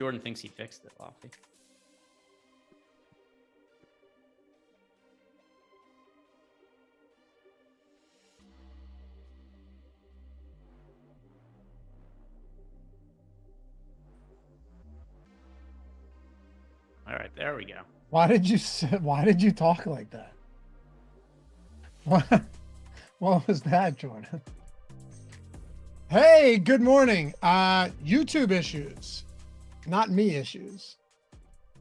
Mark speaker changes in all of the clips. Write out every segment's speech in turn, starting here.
Speaker 1: Jordan thinks he fixed it, Lofty. All right, there we go.
Speaker 2: Why did you talk like that? What was that, Jordan? Hey, good morning. YouTube issues, not me issues.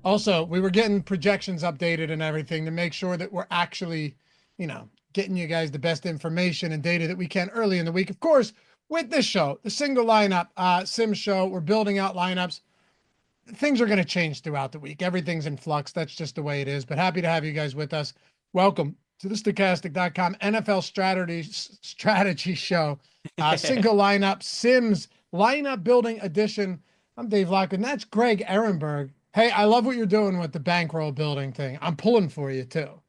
Speaker 2: Also, we were getting projections updated and everything to make sure that we're actually, getting you guys the best information and data that we can early in the week. Of course, with this show, the single lineup sim show, we're building out lineups. Things are going to change throughout the week. Everything's in flux. That's just the way it is. But happy to have you guys with us. Welcome to the Stokastic.com NFL strategy show. Single lineup Sims lineup building edition. I'm Dave Loughran. That's Greg Ehrenberg. Hey, I love what you're doing with the bankroll building thing. I'm pulling for you too.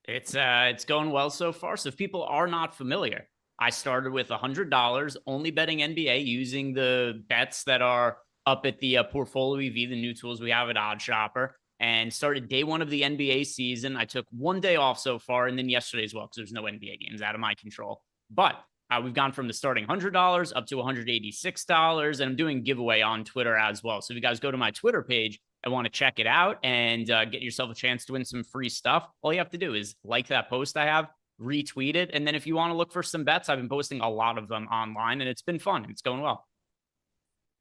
Speaker 1: It's going well so far. So if people are not familiar, I started with $100, only betting NBA using the bets that are up at the Portfolio EV, the new tools we have at Odd Shopper, and started day one of the NBA season. I took one day off so far, and then yesterday as well, because there's no NBA games out of my control. But we've gone from the starting $100 up to $186, and I'm doing giveaway on Twitter as well. So if you guys go to my Twitter page and want to check it out and get yourself a chance to win some free stuff, all you have to do is like that post I have, retweet it, and then if you want to look for some bets, I've been posting a lot of them online, and it's been fun. It's going well.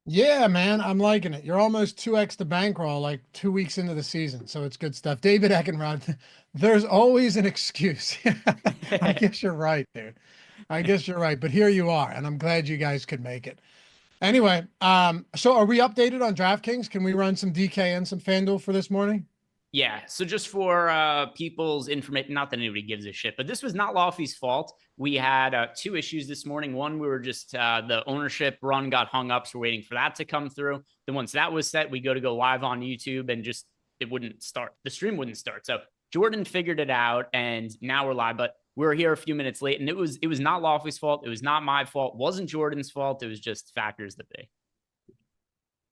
Speaker 2: Yeah, man, I'm liking it. You're almost 2x the bankroll like 2 weeks into the season, so it's good stuff. David Eckenrod, there's always an excuse. I guess you're right, dude. I guess you're right, but here you are, and I'm glad you guys could make it. Anyway, so are we updated on DraftKings? Can we run some DK and some FanDuel for this morning?
Speaker 1: Yeah, so just for people's information, not that anybody gives a shit, but this was not Lofty's fault. We had two issues this morning. One, we were just, the ownership run got hung up, so we're waiting for that to come through. Then once that was set, we go live on YouTube and just, it wouldn't start. The stream wouldn't start. So Jordan figured it out, and now we're live, but we're here a few minutes late, and it was not Lofty's fault. It was not my fault. It wasn't Jordan's fault. It was just factors that be.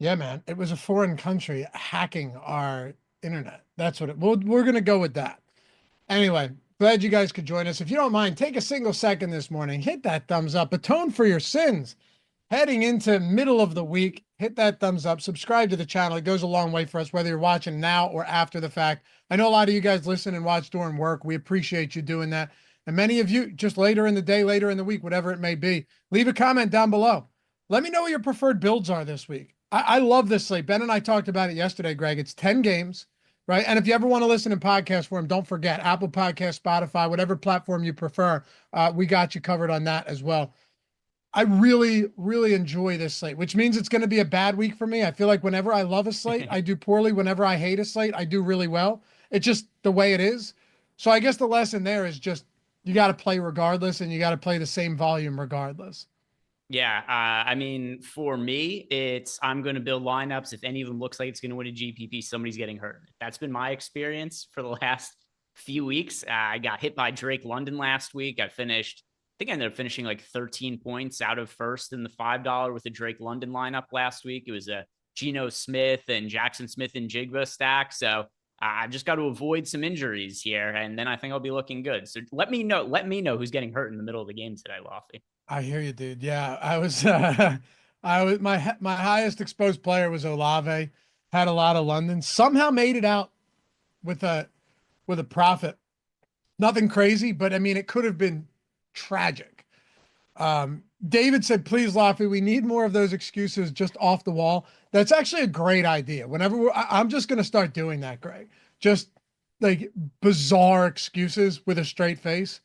Speaker 2: Yeah, man, it was a foreign country hacking our internet. That's what we're going to go with that. Anyway, glad you guys could join us. If you don't mind, take a single second this morning, hit that thumbs up, atone for your sins. Heading into middle of the week, hit that thumbs up, subscribe to the channel. It goes a long way for us, whether you're watching now or after the fact. I know a lot of you guys listen and watch during work. We appreciate you doing that. And many of you just later in the day, later in the week, whatever it may be, leave a comment down below. Let me know what your preferred builds are this week. I love this slate. Ben and I talked about it yesterday, Greg. It's 10 games, right? And if you ever want to listen in podcast form, don't forget Apple Podcast, Spotify, whatever platform you prefer. We got you covered on that as well. I really, really enjoy this slate, which means it's going to be a bad week for me. I feel like whenever I love a slate, I do poorly. Whenever I hate a slate, I do really well. It's just the way it is. So I guess the lesson there is just you got to play regardless, and you got to play the same volume regardless.
Speaker 1: Yeah, I mean, for me, I'm going to build lineups. If any of them looks like it's going to win a GPP, somebody's getting hurt. That's been my experience for the last few weeks. I got hit by Drake London last week. I think I ended up finishing like 13 points out of first in the $5 with a Drake London lineup last week. It was a Geno Smith and Jackson Smith and Jigba stack. So I've just got to avoid some injuries here, and then I think I'll be looking good. So let me know who's getting hurt in the middle of the game today, Lofty.
Speaker 2: I hear you, dude. Yeah, I was my highest exposed player was Olave. Had a lot of London. Somehow made it out with a profit. Nothing crazy, but I mean, it could have been tragic. David said, please, Lofty, we need more of those excuses just off the wall. That's actually a great idea. Whenever I'm just going to start doing that, Greg. Just like bizarre excuses with a straight face.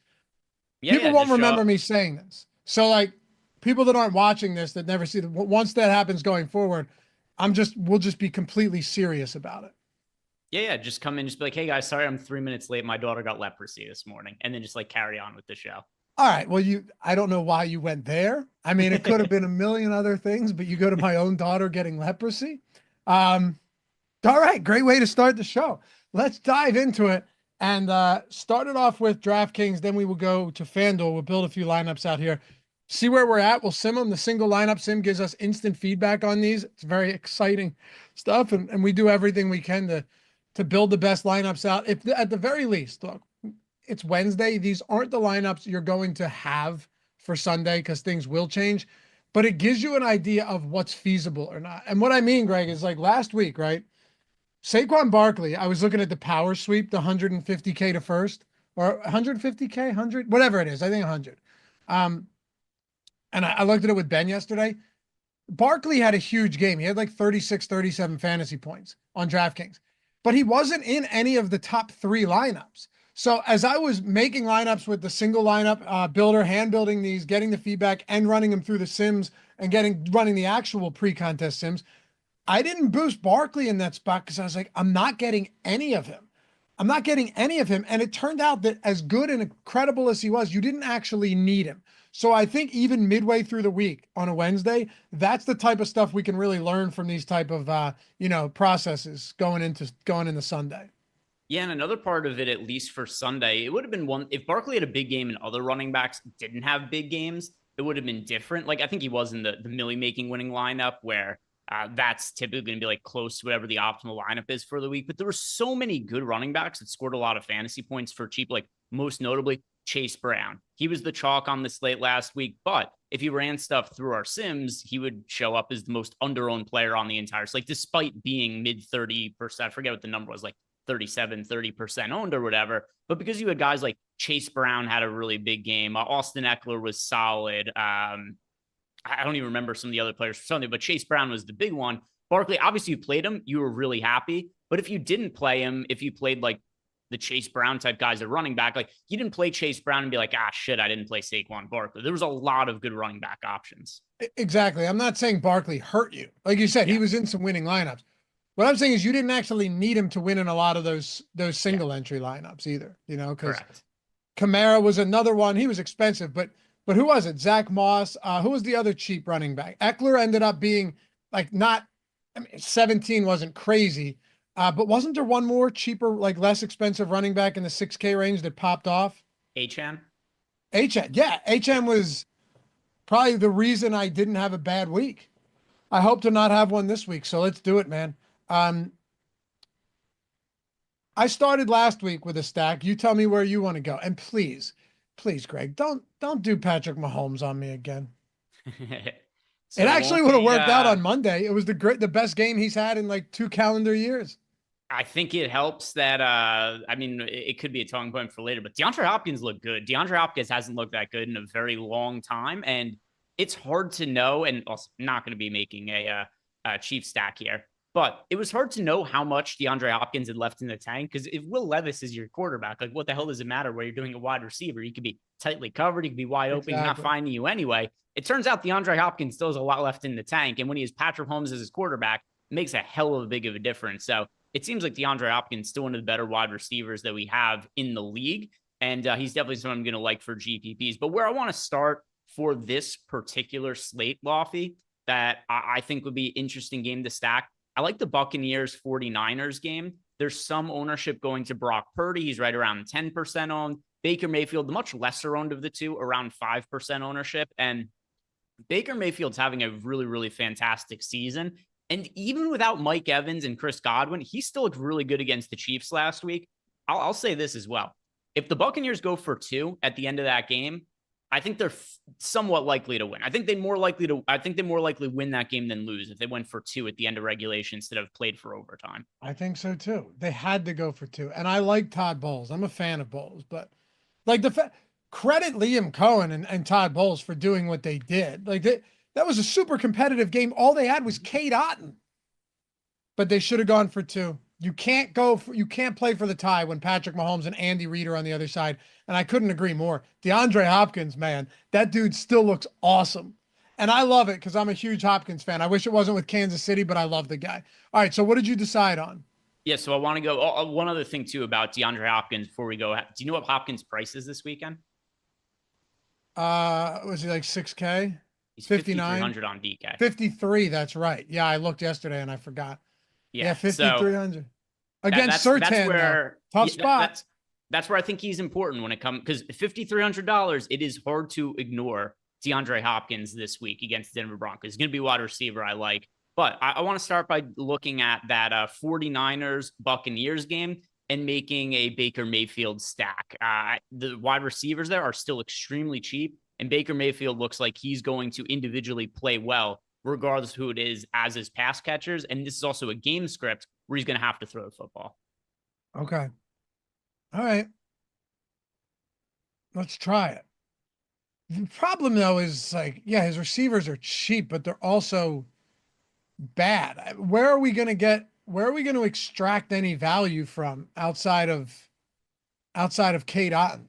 Speaker 2: Yeah, people won't remember me saying this. So like people that aren't watching this, that never see the, once that happens going forward, we'll just be completely serious about it.
Speaker 1: Yeah. Just come in, just be like, hey guys, sorry, I'm 3 minutes late. My daughter got leprosy this morning. And then just like carry on with the show.
Speaker 2: All right. Well, I don't know why you went there. I mean, it could have been a million other things, but you go to my own daughter getting leprosy. All right. Great way to start the show. Let's dive into it and start it off with DraftKings. Then we will go to FanDuel. We'll build a few lineups out here. see where we're at. We'll sim them. The single lineup sim gives us instant feedback on these. It's very exciting stuff. And we do everything we can to build the best lineups out. If at the very least, look, it's Wednesday. These aren't the lineups you're going to have for Sunday because things will change, but it gives you an idea of what's feasible or not. And what I mean, Greg, is like last week, right? Saquon Barkley, I was looking at the power sweep, the 150K to first, or 150K, 100, whatever it is. I think 100. And I looked at it with Ben yesterday. Barkley had a huge game. He had like 36, 37 fantasy points on DraftKings, but he wasn't in any of the top 3 lineups. So as I was making lineups with the single lineup builder, hand building these, getting the feedback and running them through the sims and running the actual pre-contest sims, I didn't boost Barkley in that spot because I was like, I'm not getting any of him. I'm not getting any of him. And it turned out that as good and incredible as he was, you didn't actually need him. So I think even midway through the week on a Wednesday, that's the type of stuff we can really learn from these type of, processes going into Sunday.
Speaker 1: Yeah, and another part of it, at least for Sunday, it would have been one if Barkley had a big game and other running backs didn't have big games, it would have been different. Like I think he was in the Millie making winning lineup where that's typically going to be like close to whatever the optimal lineup is for the week. But there were so many good running backs that scored a lot of fantasy points for cheap, like most notably Chase Brown. He was the chalk on the slate last week, but if he ran stuff through our sims, he would show up as the most under-owned player on the entire slate, despite being mid 30%. I forget what the number was, like 30% owned or whatever. But because you had guys like Chase Brown had a really big game, Austin Eckler was solid. I don't even remember some of the other players for Sunday, but Chase Brown was the big one. Barkley, obviously you played him, you were really happy. But if you didn't play him, if you played like the Chase Brown type guys at running back, like you didn't play Chase Brown and be like, shit, I didn't play Saquon Barkley. There was a lot of good running back options.
Speaker 2: Exactly. I'm not saying Barkley hurt you. Like you said, he was in some winning lineups. What I'm saying is you didn't actually need him to win in a lot of those single entry lineups either, because Kamara was another one. He was expensive, but who was it? Zach Moss. Who was the other cheap running back? Eckler ended up being like 17 wasn't crazy. But wasn't there one more cheaper, like less expensive running back in the 6K range that popped off?
Speaker 1: HN?
Speaker 2: Yeah. HN was probably the reason I didn't have a bad week. I hope to not have one this week. So let's do it, man. I started last week with a stack. You tell me where you want to go. And please, Greg, don't do Patrick Mahomes on me again. So it actually would have worked out on Monday. It was the best game he's had in like 2 calendar years.
Speaker 1: I think it helps that, it could be a talking point for later, but DeAndre Hopkins looked good. DeAndre Hopkins hasn't looked that good in a very long time, and it's hard to know, and also not going to be making a Chiefs stack here, but it was hard to know how much DeAndre Hopkins had left in the tank, because if Will Levis is your quarterback, like what the hell does it matter where you're doing a wide receiver? He could be tightly covered, he could be wide open, he's not finding you anyway. It turns out DeAndre Hopkins still has a lot left in the tank, and when he has Patrick Mahomes as his quarterback, it makes a hell of a big of a difference. So it seems like DeAndre Hopkins is still one of the better wide receivers that we have in the league, and he's definitely someone I'm going to like for GPPs. But where I want to start for this particular slate, Lofty, that I think would be an interesting game to stack, I like the Buccaneers 49ers game. There's some ownership going to Brock Purdy. He's right around 10% owned. Baker Mayfield, the much lesser owned of the two, around 5% ownership. And Baker Mayfield's having a really, really fantastic season. And even without Mike Evans and Chris Godwin, he still looked really good against the Chiefs last week. I'll say this as well. If the Buccaneers go for 2 at the end of that game, I think they're somewhat likely to win. I think they more likely win that game than lose if they went for 2 at the end of regulation instead of played for overtime.
Speaker 2: I think so too. They had to go for 2. And I like Todd Bowles. I'm a fan of Bowles, but like credit Liam Cohen and Todd Bowles for doing what they did. Like that was a super competitive game. All they had was Cade Otton, but they should have gone for 2. You can't play for the tie when Patrick Mahomes and Andy Reid are on the other side. And I couldn't agree more. DeAndre Hopkins, man, that dude still looks awesome. And I love it because I'm a huge Hopkins fan. I wish it wasn't with Kansas City, but I love the guy. All right, so what did you decide on?
Speaker 1: Yeah, so I want to go. One other thing, too, about DeAndre Hopkins before we go. Do you know what Hopkins' price is this weekend?
Speaker 2: Was he like 6K?
Speaker 1: He's 5,300 on DK.
Speaker 2: 53, that's right. Yeah, I looked yesterday and I forgot. Yeah, 5,300.
Speaker 1: So
Speaker 2: against Surtain, tough spot.
Speaker 1: That's where I think he's important when it comes, because $5,300, it is hard to ignore DeAndre Hopkins this week against Denver Broncos. He's going to be wide receiver I like. But I want to start by looking at that 49ers Buccaneers game and making a Baker Mayfield stack. The wide receivers there are still extremely cheap, and Baker Mayfield looks like he's going to individually play well, regardless of who it is, as his pass catchers. And this is also a game script where he's going to have to throw the football.
Speaker 2: Okay. All right. Let's try it. The problem, though, is like, yeah, his receivers are cheap, but they're also bad. Where are we going to extract any value from outside of Cade Otton?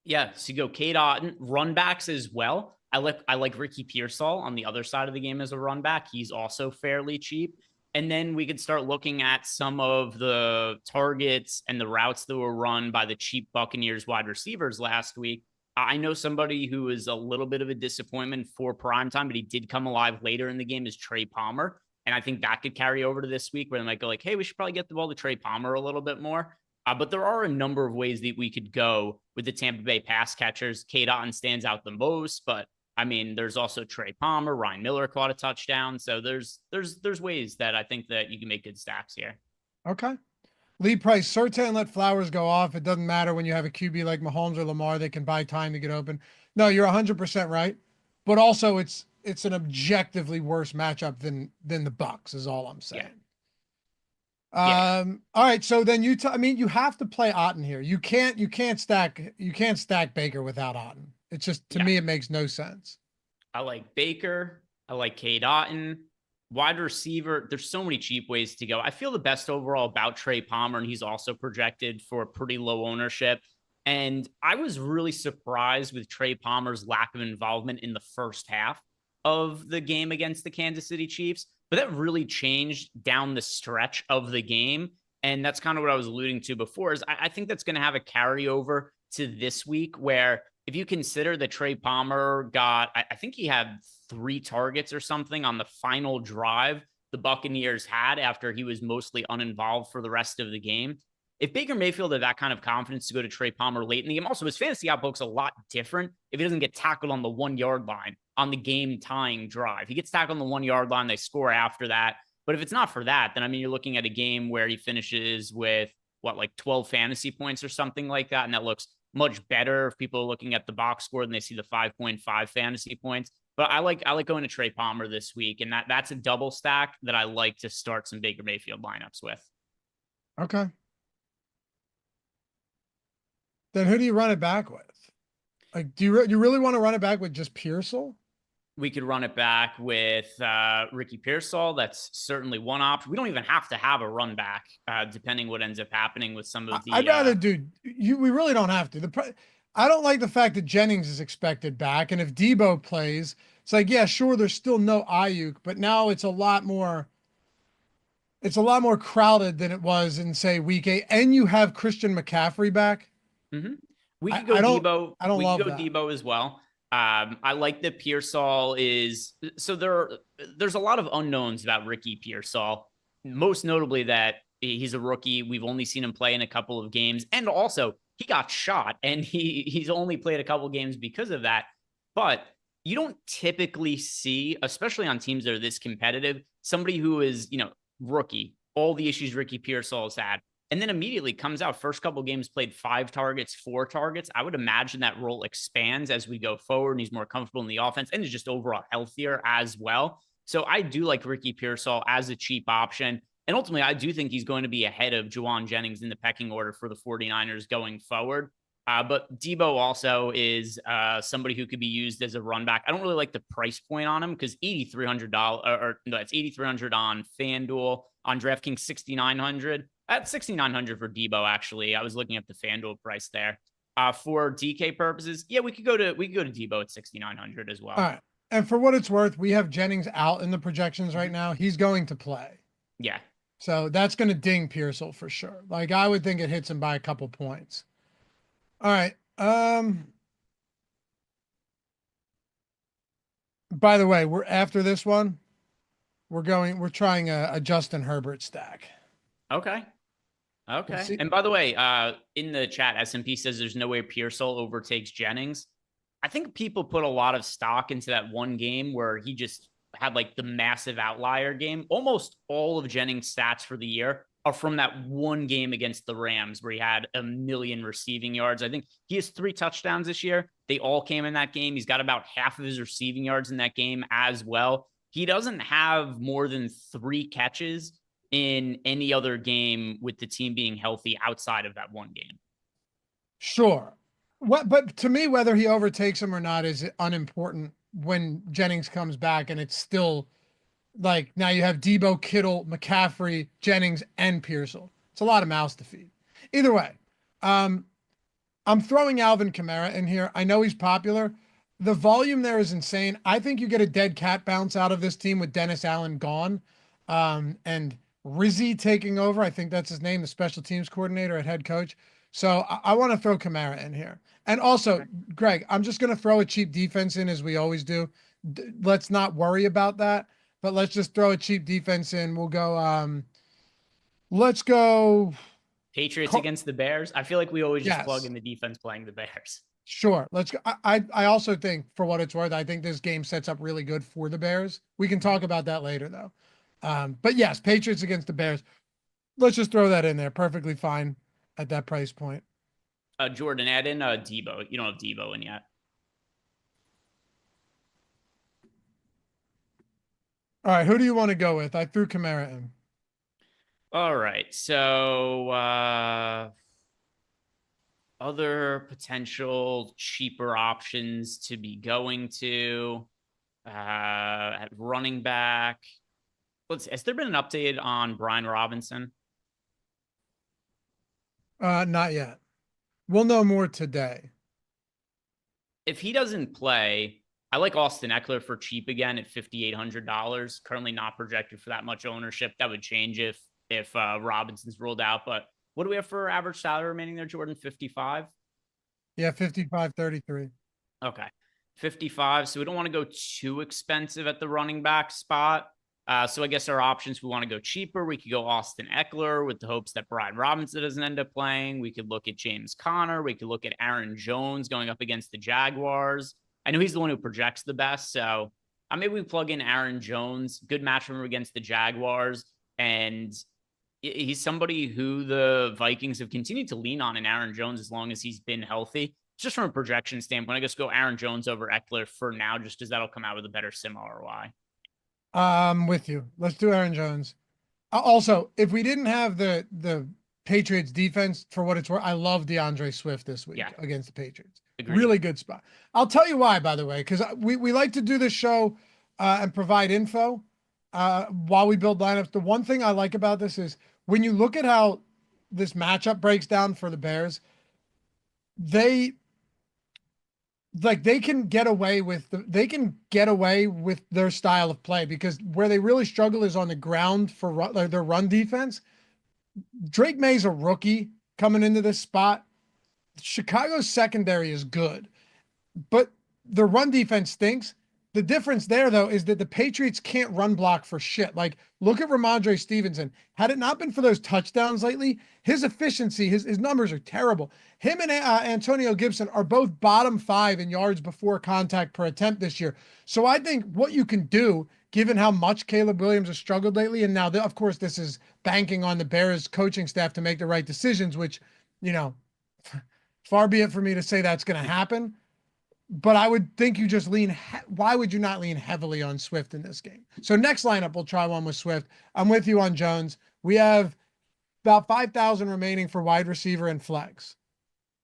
Speaker 1: Yeah, so you go Cade Otton, run backs as well. I like Ricky Pearsall on the other side of the game as a run back. He's also fairly cheap. And then we could start looking at some of the targets and the routes that were run by the cheap Buccaneers wide receivers last week. I know somebody who is a little bit of a disappointment for primetime, but he did come alive later in the game, is Trey Palmer. And I think that could carry over to this week where they might go like, hey, we should probably get the ball to Trey Palmer a little bit more. But there are a number of ways that we could go with the Tampa Bay pass catchers. Cade Otton stands out the most, but I mean, there's also Trey Palmer. Ryan Miller caught a touchdown. So there's ways that I think that you can make good stacks here.
Speaker 2: Okay. Lee Price, Surtain let Flowers go off. It doesn't matter when you have a QB like Mahomes or Lamar, they can buy time to get open. No, you're 100% right. But also it's an objectively worse matchup than the Bucs is all I'm saying.
Speaker 1: Yeah.
Speaker 2: All right. So then you have to play Otton here. You can't stack Baker without Otton. It's just, to me, it makes no sense.
Speaker 1: I like Baker. I like Cade Otton. Wide receiver, there's so many cheap ways to go. I feel the best overall about Trey Palmer, and he's also projected for pretty low ownership. And I was really surprised with Trey Palmer's lack of involvement in the first half of the game against the Kansas City Chiefs. But that really changed down the stretch of the game. And that's kind of what I was alluding to before, is I think that's going to have a carryover to this week, where if you consider that Trey Palmer got, I think he had 3 targets or something on the final drive the Buccaneers had after he was mostly uninvolved for the rest of the game. If Baker Mayfield had that kind of confidence to go to Trey Palmer late in the game, also his fantasy outlook's a lot different if he doesn't get tackled on the 1-yard line on the game tying drive. He gets tackled on the 1-yard line, they score after that. But if it's not for that, then I mean, you're looking at a game where he finishes with like 12 fantasy points or something like that. And that looks much better if people are looking at the box score and they see the 5.5 fantasy points. But I like going to Trey Palmer this week, and that's a double stack that I like to start some Baker Mayfield lineups with.
Speaker 2: Okay. Then who do you run it back with? Like, do you really want to run it back with just Pearsall?
Speaker 1: We could run it back with Ricky Pearsall. That's certainly one option. We don't even have to have a run back, depending what ends up happening with some of the.
Speaker 2: I'd rather we really don't have to. I don't like the fact that Jennings is expected back, and if Debo plays, it's like, yeah, sure, there's still no Ayuk, but now it's a lot more crowded than it was in, say, week 8, and you have Christian McCaffrey back.
Speaker 1: Mm-hmm. We could go Debo.
Speaker 2: I don't love
Speaker 1: that.
Speaker 2: Debo
Speaker 1: as well. I like that Pearsall is, so there's a lot of unknowns about Ricky Pearsall, most notably that he's a rookie. We've only seen him play in a couple of games, and also he got shot, and he's only played a couple of games because of that. But you don't typically see, especially on teams that are this competitive, somebody who is, rookie, all the issues Ricky Pearsall has had, and then immediately comes out, first couple games played 5 targets, 4 targets. I would imagine that role expands as we go forward, and he's more comfortable in the offense and is just overall healthier as well. So I do like Ricky Pearsall as a cheap option. And ultimately, I do think he's going to be ahead of Juwan Jennings in the pecking order for the 49ers going forward. But Debo also is somebody who could be used as a run back. I don't really like the price point on him because $8,300, it's $8,300 on FanDuel. On DraftKings, $6,900. At $6,900 for Debo, actually. I was looking at the FanDuel price there. For DK purposes, yeah, we could go to Debo at $6,900 as well.
Speaker 2: All right. And for what it's worth, we have Jennings out in the projections right now. He's going to play.
Speaker 1: Yeah.
Speaker 2: So that's going to ding Pearsall for sure. Like, I would think it hits him by a couple points. All right. By the way, after this one, we're trying a Justin Herbert stack.
Speaker 1: Okay. And by the way, in the chat, SMP says there's no way Pearsall overtakes Jennings. I think people put a lot of stock into that one game where he just had like the massive outlier game. Almost all of Jennings' stats for the year are from that one game against the Rams where he had 1,000,000 receiving yards. I think he has 3 touchdowns this year. They all came in that game. He's got about half of his receiving yards in that game as well. He doesn't have more than 3 catches in any other game with the team being healthy outside of that one game.
Speaker 2: Sure. But to me, whether he overtakes him or not is unimportant when Jennings comes back, and it's still like now you have Debo, Kittle, McCaffrey, Jennings, and Pearsall. It's a lot of mouths to feed. Either way, I'm throwing Alvin Kamara in here. I know he's popular. The volume there is insane. I think you get a dead cat bounce out of this team with Dennis Allen gone, and Rizzi taking over. I think that's his name, the special teams coordinator at head coach. So I want to throw Kamara in here. And also, Greg, I'm just going to throw a cheap defense in as we always do. Let's not worry about that, but let's just throw a cheap defense in. We'll go, let's go
Speaker 1: Patriots against the Bears. I feel like we always just
Speaker 2: Yes.
Speaker 1: plug in the defense playing the Bears.
Speaker 2: Sure. Let's go. I also think, for what it's worth, I think this game sets up really good for the Bears. We can talk about that later though. But yes, Patriots against the Bears. Let's just throw that in there. Perfectly fine at that price point.
Speaker 1: Jordan, add in Debo. You don't have Debo in yet.
Speaker 2: All right. Who do you want to go with? I threw Kamara in.
Speaker 1: All right. So other potential cheaper options to be going to at running back. Has there been an update on Brian Robinson?
Speaker 2: Not yet. We'll know more today.
Speaker 1: If he doesn't play, I like Austin Eckler for cheap again at $5,800. Currently not projected for that much ownership. That would change if Robinson's ruled out. But what do we have for average salary remaining there, Jordan? 55?
Speaker 2: Yeah, 55.33.
Speaker 1: Okay. 55. So we don't want to go too expensive at the running back spot. So I guess our options, we want to go cheaper. We could go Austin Eckler with the hopes that Brian Robinson doesn't end up playing. We could look at James Conner. We could look at Aaron Jones going up against the Jaguars. I know he's the one who projects the best. So maybe we plug in Aaron Jones. Good match for him against the Jaguars. And he's somebody who the Vikings have continued to lean on in Aaron Jones as long as he's been healthy. Just from a projection standpoint, I guess go Aaron Jones over Eckler for now, just because that'll come out with a better sim ROI.
Speaker 2: With you. Let's do Aaron Jones. Also, if we didn't have the Patriots defense, for what it's worth, I love DeAndre Swift this week against the Patriots.
Speaker 1: Agreed.
Speaker 2: Really good spot. I'll tell you why, by the way, because we like to do this show and provide info while we build lineups. The one thing I like about this is when you look at how this matchup breaks down for the Bears, they can get away with their style of play, because where they really struggle is on the ground for their run defense. Drake May's a rookie coming into this spot. Chicago's secondary is good, but the run defense stinks. The difference there, though, is that the Patriots can't run block for shit. Like, look at Ramondre Stevenson. Had it not been for those touchdowns lately, his efficiency, his numbers are terrible. Him and Antonio Gibson are both bottom 5 in yards before contact per attempt this year. So I think what you can do, given how much Caleb Williams has struggled lately, and now, of course, this is banking on the Bears coaching staff to make the right decisions, which, far be it for me to say that's going to happen. But I would think you just why would you not lean heavily on Swift in this game? So next lineup, we'll try one with Swift. I'm with you on Jones. We have about 5,000 remaining for wide receiver and flex.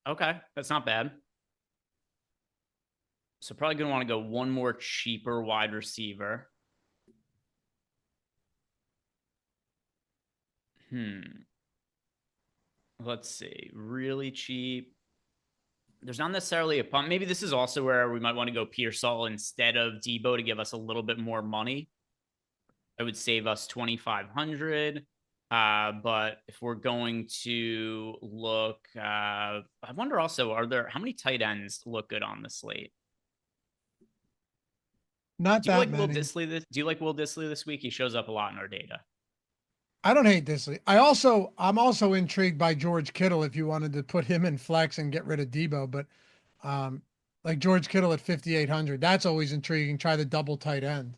Speaker 1: Okay, that's not bad. So probably going to want to go one more cheaper wide receiver. Let's see. Really cheap. There's not necessarily a pump. Maybe this is also where we might want to go Pearsall instead of Debo to give us a little bit more money. It would save us $2,500. But if we're going to look, I wonder also, how many tight ends look good on the slate?
Speaker 2: Not
Speaker 1: Do you
Speaker 2: that
Speaker 1: like
Speaker 2: many.
Speaker 1: Will Dissly do you like Will Dissly this week? He shows up a lot in our data.
Speaker 2: I don't hate Dissly. I'm also intrigued by George Kittle if you wanted to put him in flex and get rid of Debo, but Like George Kittle at 5,800. That's always intriguing. Try the double tight end.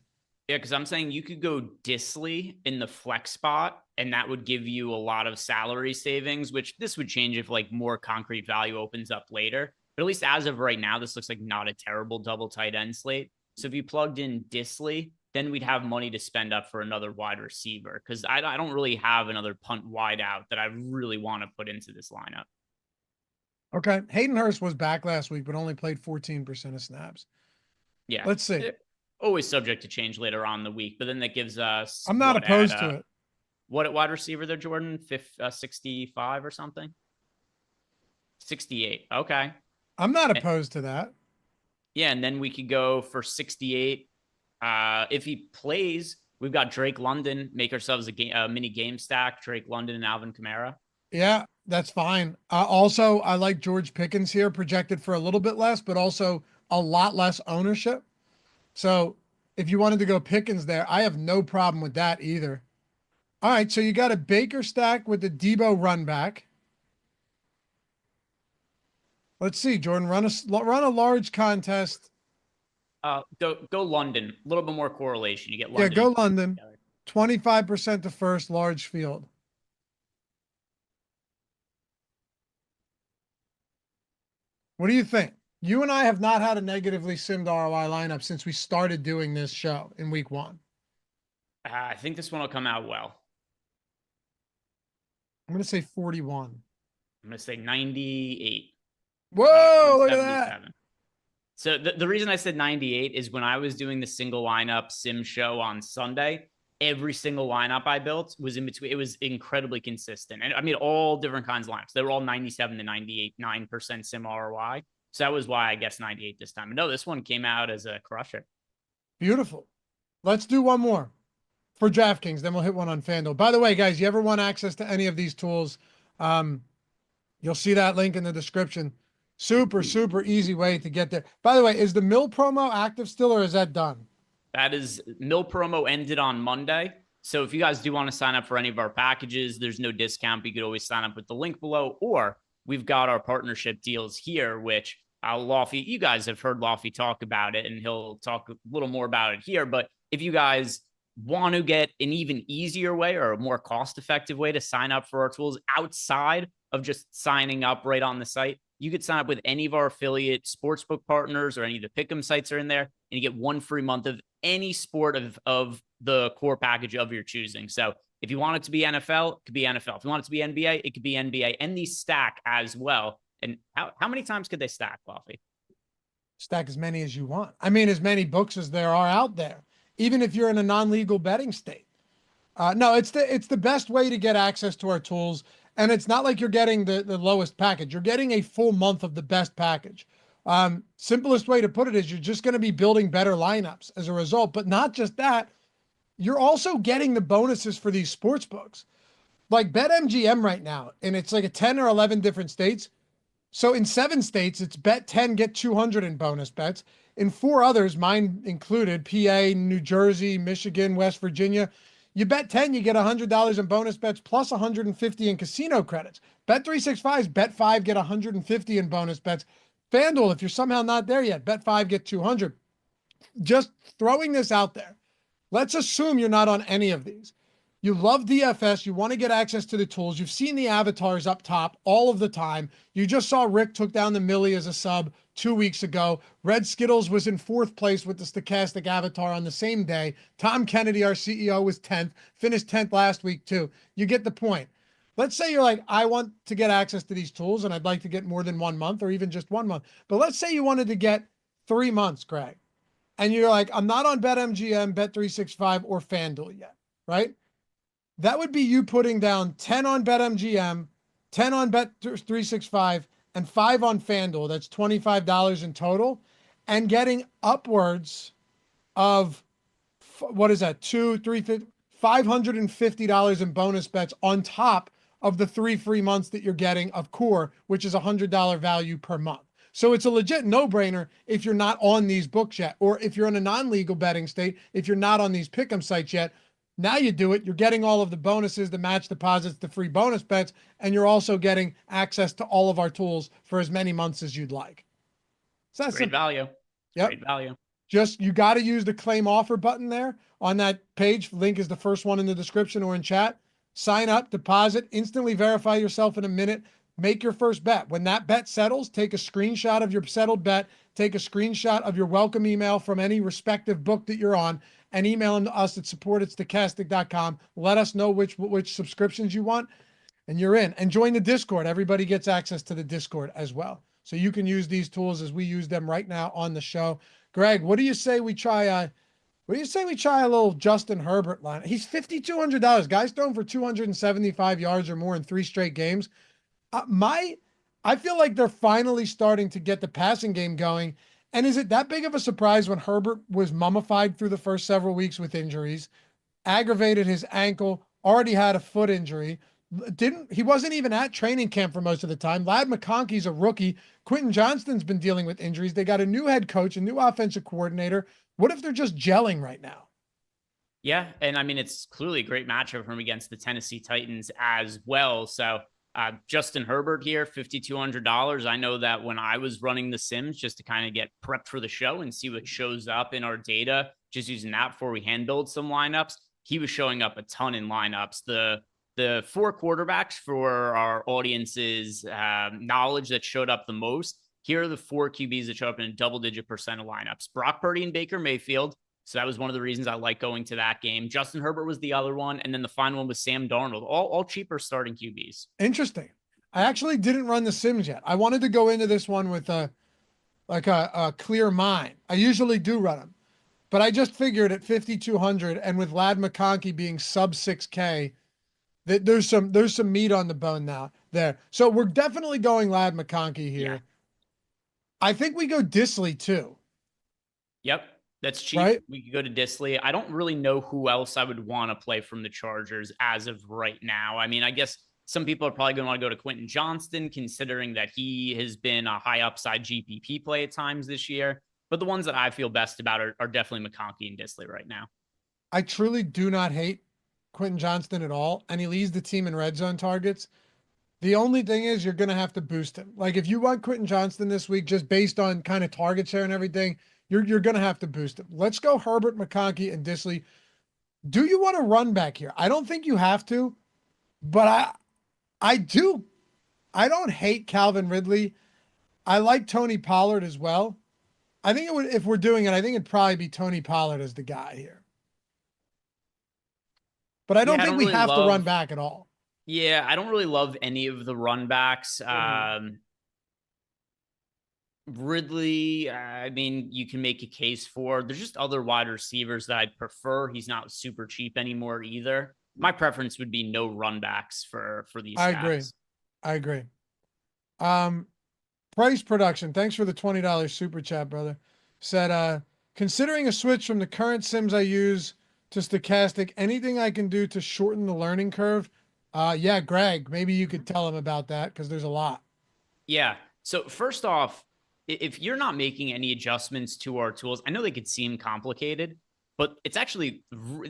Speaker 1: Yeah, because I'm saying you could go Disley in the flex spot, and that would give you a lot of salary savings, which this would change if like more concrete value opens up later. But at least as of right now, this looks like not a terrible double tight end slate. So if you plugged in Disley, then we'd have money to spend up for another wide receiver, because I don't really have another punt wide out that I really want to put into this lineup.
Speaker 2: Okay. Hayden Hurst was back last week, but only played 14% of snaps.
Speaker 1: Yeah.
Speaker 2: Let's see.
Speaker 1: Always subject to change later on in the week, but then that gives us.
Speaker 2: I'm not opposed to it.
Speaker 1: What at wide receiver there, Jordan? 65 or something? 68. Okay.
Speaker 2: I'm not opposed to that.
Speaker 1: Yeah, and then we could go for 68. If he plays, we've got Drake London. Make ourselves a mini game stack. Drake London and Alvin Kamara.
Speaker 2: Yeah, that's fine. Also, I like George Pickens here, projected for a little bit less, but also a lot less ownership. So if you wanted to go Pickens there, I have no problem with that either. All right, so you got a Baker stack with the Debo run back. Let's see, Jordan, run a large contest.
Speaker 1: Go London. A little bit more correlation. You get London.
Speaker 2: Yeah, go London. 25% to first, large field. What do you think? You and I have not had a negatively simmed ROI lineup since we started doing this show in week 1.
Speaker 1: I think this one will come out well.
Speaker 2: I'm going to say 41.
Speaker 1: I'm going to say 98.
Speaker 2: Whoa, look at that.
Speaker 1: So the reason I said 98 is when I was doing the single lineup sim show on Sunday, every single lineup I built was in between. It was incredibly consistent. And I mean, all different kinds of lineups. They were all 97 to 98, 9% sim ROI. So that was why I guess 98 this time. No, this one came out as a crusher.
Speaker 2: Beautiful. Let's do one more for DraftKings. Then we'll hit one on FanDuel. By the way, guys, you ever want access to any of these tools? You'll see that link in the description. Super, super easy way to get there. By the way, is the Mill promo active still, or is that done?
Speaker 1: That is, Mill promo ended on Monday. So if you guys do want to sign up for any of our packages, there's no discount. You could always sign up with the link below, or we've got our partnership deals here, which Laufey, you guys have heard Laufey talk about it, and he'll talk a little more about it here. But if you guys want to get an even easier way or a more cost-effective way to sign up for our tools outside of just signing up right on the site, you could sign up with any of our affiliate sportsbook partners, or any of the pick'em sites are in there, and you get 1 free month of any sport of the core package of your choosing. So if you want it to be NFL, it could be NFL. If you want it to be NBA, it could be NBA, and these stack as well. And how many times could they stack, Laufey?
Speaker 2: Stack as many as you want. I mean, as many books as there are out there, even if you're in a non-legal betting state. No, it's the best way to get access to our tools. And it's not like you're getting the lowest package. You're getting a full month of the best package. Simplest way to put it is you're just going to be building better lineups as a result. But not just that, you're also getting the bonuses for these sports books. Like BetMGM right now, and it's like a 10 or 11 different states. So in 7 states, it's bet 10, get 200 in bonus bets. In 4 others, mine included, PA, New Jersey, Michigan, West Virginia, you bet 10, you get $100 in bonus bets plus 150 in casino credits. Bet365's bet 5, get 150 in bonus bets. FanDuel, if you're somehow not there yet, bet 5, get 200. Just throwing this out there. Let's assume you're not on any of these. You love DFS. You want to get access to the tools. You've seen the avatars up top all of the time. You just saw Rick took down the Millie as a sub 2 weeks ago. Red Skittles was in 4th place with the Stokastic avatar on the same day. Tom Kennedy, our CEO, was 10th, finished 10th last week too. You get the point. Let's say you're like, I want to get access to these tools and I'd like to get more than 1 month or even just 1 month. But let's say you wanted to get 3 months, Greg. And you're like, I'm not on BetMGM, Bet365, or FanDuel yet, right? That would be you putting down 10 on BetMGM, 10 on Bet365, and 5 on FanDuel. That's $25 in total, and getting upwards of, what is that, $550 in bonus bets on top of the 3 free months that you're getting of core, which is $100 value per month. So it's a legit no-brainer if you're not on these books yet, or if you're in a non-legal betting state, if you're not on these pick'em sites yet. Now you do it. You're getting all of the bonuses, the match deposits, the free bonus bets, and you're also getting access to all of our tools for as many months as you'd like. It's that
Speaker 1: Great
Speaker 2: simple.
Speaker 1: value.
Speaker 2: Yep.
Speaker 1: Great value.
Speaker 2: Just, you got to use the claim offer button there on that page. Link is the first one in the description or in chat. Sign up, deposit, instantly verify yourself in a minute. Make your first bet. When that bet settles, take a screenshot of your settled bet, take a screenshot of your welcome email from any respective book that you're on, and email them to us at support@stokastic.com. Let us know which subscriptions you want, and you're in. And join the Discord. Everybody gets access to the Discord as well. So you can use these tools as we use them right now on the show. Greg, what do you say we try a little Justin Herbert line? He's $5,200. Guys throwing for 275 yards or more in 3 straight games. I feel like they're finally starting to get the passing game going. And is it that big of a surprise when Herbert was mummified through the first several weeks with injuries, aggravated his ankle, already had a foot injury? He wasn't even at training camp for most of the time. Ladd McConkey's a rookie. Quentin Johnston's been dealing with injuries. They got a new head coach, a new offensive coordinator. What if they're just gelling right now?
Speaker 1: Yeah, and I mean, it's clearly a great matchup for him against the Tennessee Titans as well. So Justin Herbert here, $5,200. I know that when I was running the Sims just to kind of get prepped for the show and see what shows up in our data, just using that before we hand build some lineups, he was showing up a ton in lineups. The 4 quarterbacks for our audience's knowledge that showed up the most. Here are the 4 QBs that show up in a double-digit percent of lineups. Brock Purdy and Baker Mayfield. So that was one of the reasons I like going to that game. Justin Herbert was the other one. And then the final one was Sam Darnold. All cheaper starting QBs.
Speaker 2: Interesting. I actually didn't run the Sims yet. I wanted to go into this one with a clear mind. I usually do run them. But I just figured at 5,200 and with Ladd McConkey being sub 6K, that there's some meat on the bone now there. So we're definitely going Ladd McConkey here.
Speaker 1: Yeah.
Speaker 2: I think we go Disley too.
Speaker 1: Yep. That's cheap. Right? We could go to Disley. I don't really know who else I would want to play from the Chargers as of right now. I mean, I guess some people are probably going to want to go to Quentin Johnston, considering that he has been a high upside GPP play at times this year. But the ones that I feel best about are definitely McConkey and Disley right now.
Speaker 2: I truly do not hate Quentin Johnston at all, and he leads the team in red zone targets. The only thing is you're going to have to boost him. Like if you want Quentin Johnston this week, just based on kind of target share and everything, you're going to have to boost him. Let's go Herbert, McConkey, and Disley. Do you want to run back here? I don't think you have to, but I do. I don't hate Calvin Ridley. I like Tony Pollard as well. I think it would, if we're doing it, I think it'd probably be Tony Pollard as the guy here. But I don't think we have to run back at all.
Speaker 1: Yeah, I don't really love any of the run backs. Ridley, I mean, you can make a case for. There's just other wide receivers that I'd prefer. He's not super cheap anymore either. My preference would be no run backs for these guys.
Speaker 2: I agree. Price Production, thanks for the $20 super chat, brother. Said, considering a switch from the current Sims I use to Stokastic, anything I can do to shorten the learning curve? Yeah, Greg, maybe you could tell him about that because there's a lot.
Speaker 1: Yeah. So first off, if you're not making any adjustments to our tools, I know they could seem complicated, but it's actually,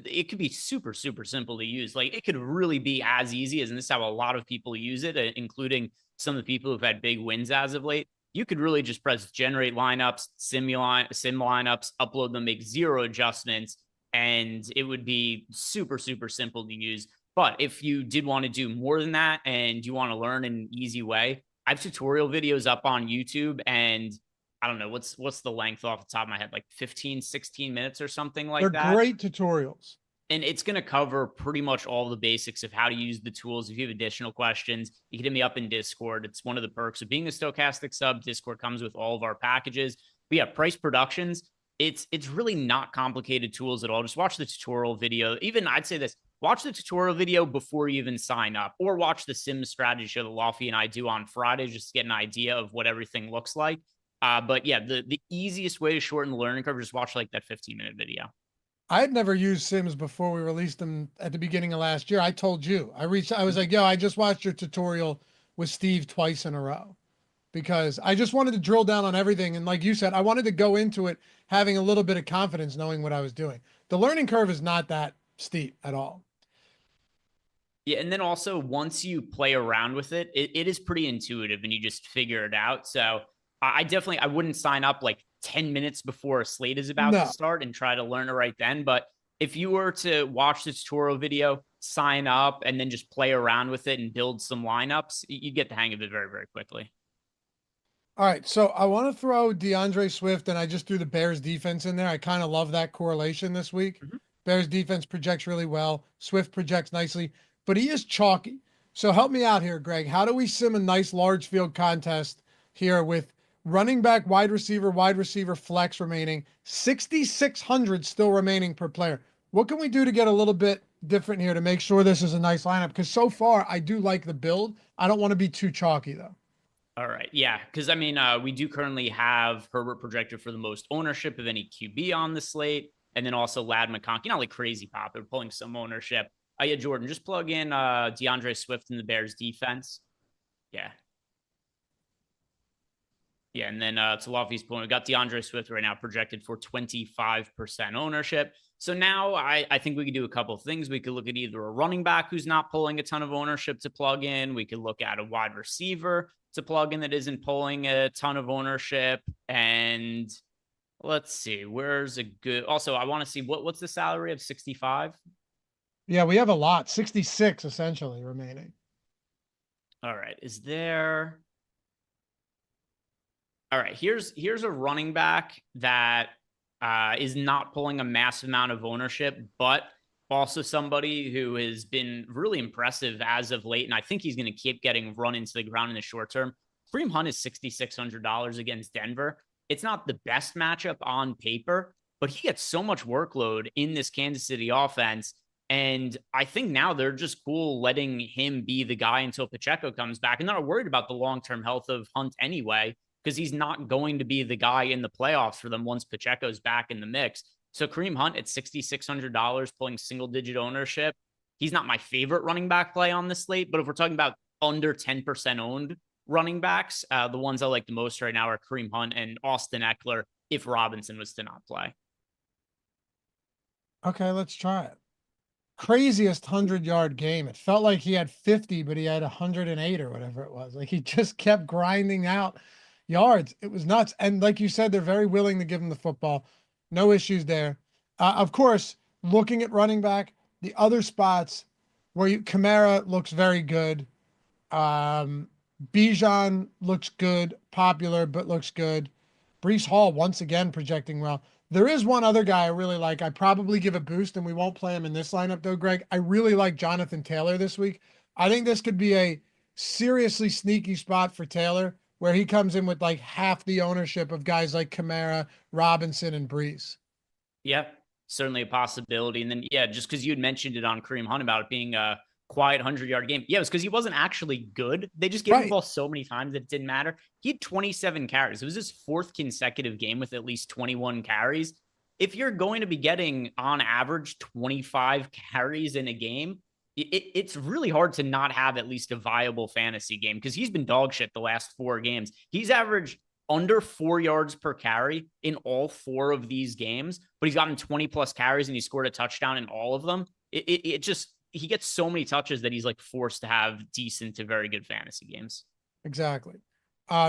Speaker 1: it could be super, super simple to use. Like it could really be as easy as, and this is how a lot of people use it, including some of the people who've had big wins as of late. You could really just press generate lineups, sim lineups, upload them, make 0 adjustments, and it would be super, super simple to use. But if you did want to do more than that and you want to learn in an easy way, I have tutorial videos up on YouTube, and I don't know, what's the length off the top of my head, like 15, 16 minutes or something like that.
Speaker 2: They're great tutorials.
Speaker 1: And it's going to cover pretty much all the basics of how to use the tools. If you have additional questions, you can hit me up in Discord. It's one of the perks of being a Stokastic sub. Discord comes with all of our packages. But yeah, Price Productions, it's really not complicated tools at all. Just watch the tutorial video. Even I'd say this, watch the tutorial video before you even sign up, or watch the Sim strategy show that Lofty and I do on Fridays, just to get an idea of what everything looks like. But yeah, the easiest way to shorten the learning curve is just watch like that 15-minute video.
Speaker 2: I had never used Sims before we released them at the beginning of last year. I told you, I was like, yo, I just watched your tutorial with Steve twice in a row because I just wanted to drill down on everything. And like you said, I wanted to go into it having a little bit of confidence, knowing what I was doing. The learning curve is not that steep at all.
Speaker 1: Yeah, and then also once you play around with it, it is pretty intuitive and you just figure it out. So I definitely, I wouldn't sign up like 10 minutes before a slate is about to
Speaker 2: No.
Speaker 1: start and try to learn it right then. But if you were to watch the tutorial video, sign up, and then just play around with it and build some lineups, you get the hang of it very, very quickly.
Speaker 2: All right, so I want to throw DeAndre Swift, and I just threw the Bears defense in there. I kind of love that correlation this week.
Speaker 1: Mhm.
Speaker 2: Bears defense projects really well. Swift projects nicely, but he is chalky. So help me out here, Greg. How do we sim a nice large field contest here with running back, wide receiver, flex remaining, 6,600 still remaining per player? What can we do to get a little bit different here to make sure this is a nice lineup? Because so far, I do like the build. I don't want to be too chalky, though.
Speaker 1: All right. Yeah. Because I mean, we do currently have Herbert projected for the most ownership of any QB on the slate. And then also Lad McConkey, not like crazy popular, pulling some ownership. Yeah, Jordan, just plug in DeAndre Swift in the Bears defense. Yeah. Yeah. And then to Lofty's point, we got DeAndre Swift right now projected for 25% ownership. So now I think we could do a couple of things. We could look at either a running back who's not pulling a ton of ownership to plug in. We could look at a wide receiver to plug in that isn't pulling a ton of ownership. And let's see, where's a good, also, I want to see what's the salary of 65.
Speaker 2: Yeah, we have a lot, 66 essentially remaining.
Speaker 1: All right. Is there, all right, here's a running back that is not pulling a massive amount of ownership, but also somebody who has been really impressive as of late. And I think he's going to keep getting run into the ground in the short term. Kareem Hunt is $6,600 against Denver. It's not the best matchup on paper, but he gets so much workload in this Kansas City offense. And I think now they're just cool letting him be the guy until Pacheco comes back. And they're not worried about the long-term health of Hunt anyway, because he's not going to be the guy in the playoffs for them once Pacheco's back in the mix. So Kareem Hunt at $6,600 pulling single-digit ownership. He's not my favorite running back play on the slate, but if we're talking about under 10% owned running backs, the ones I like the most right now are Kareem Hunt and Austin Eckler if Robinson was to not play.
Speaker 2: Okay, let's try it. Craziest 100-yard game. It felt like he had 50, but he had 108 or whatever it was. Like he just kept grinding out yards. It was nuts. And like you said, they're very willing to give him the football. No issues there. Of course, looking at running back, the other spots where Kamara looks very good. Bijan looks good, popular, but looks good. Breece Hall, once again, projecting well. There is one other guy I really like. I probably give a boost, and we won't play him in this lineup, though, Greg. I really like Jonathan Taylor this week. I think this could be a seriously sneaky spot for Taylor, where he comes in with like half the ownership of guys like Kamara, Robinson, and Brees.
Speaker 1: Yeah, certainly a possibility. And then, yeah, just because you had mentioned it on Kareem Hunt about it being a quiet 100-yard game. Yeah, it was because he wasn't actually good. They just gave him the ball so many times that it didn't matter. He had 27 carries. It was his fourth consecutive game with at least 21 carries. If you're going to be getting on average 25 carries in a game, it's really hard to not have at least a viable fantasy game because he's been dog shit the last 4 games. He's averaged under 4 yards per carry in all 4 of these games, but he's gotten 20 plus carries and he scored a touchdown in all of them. It just, he gets so many touches that he's like forced to have decent to very good fantasy games.
Speaker 2: Exactly.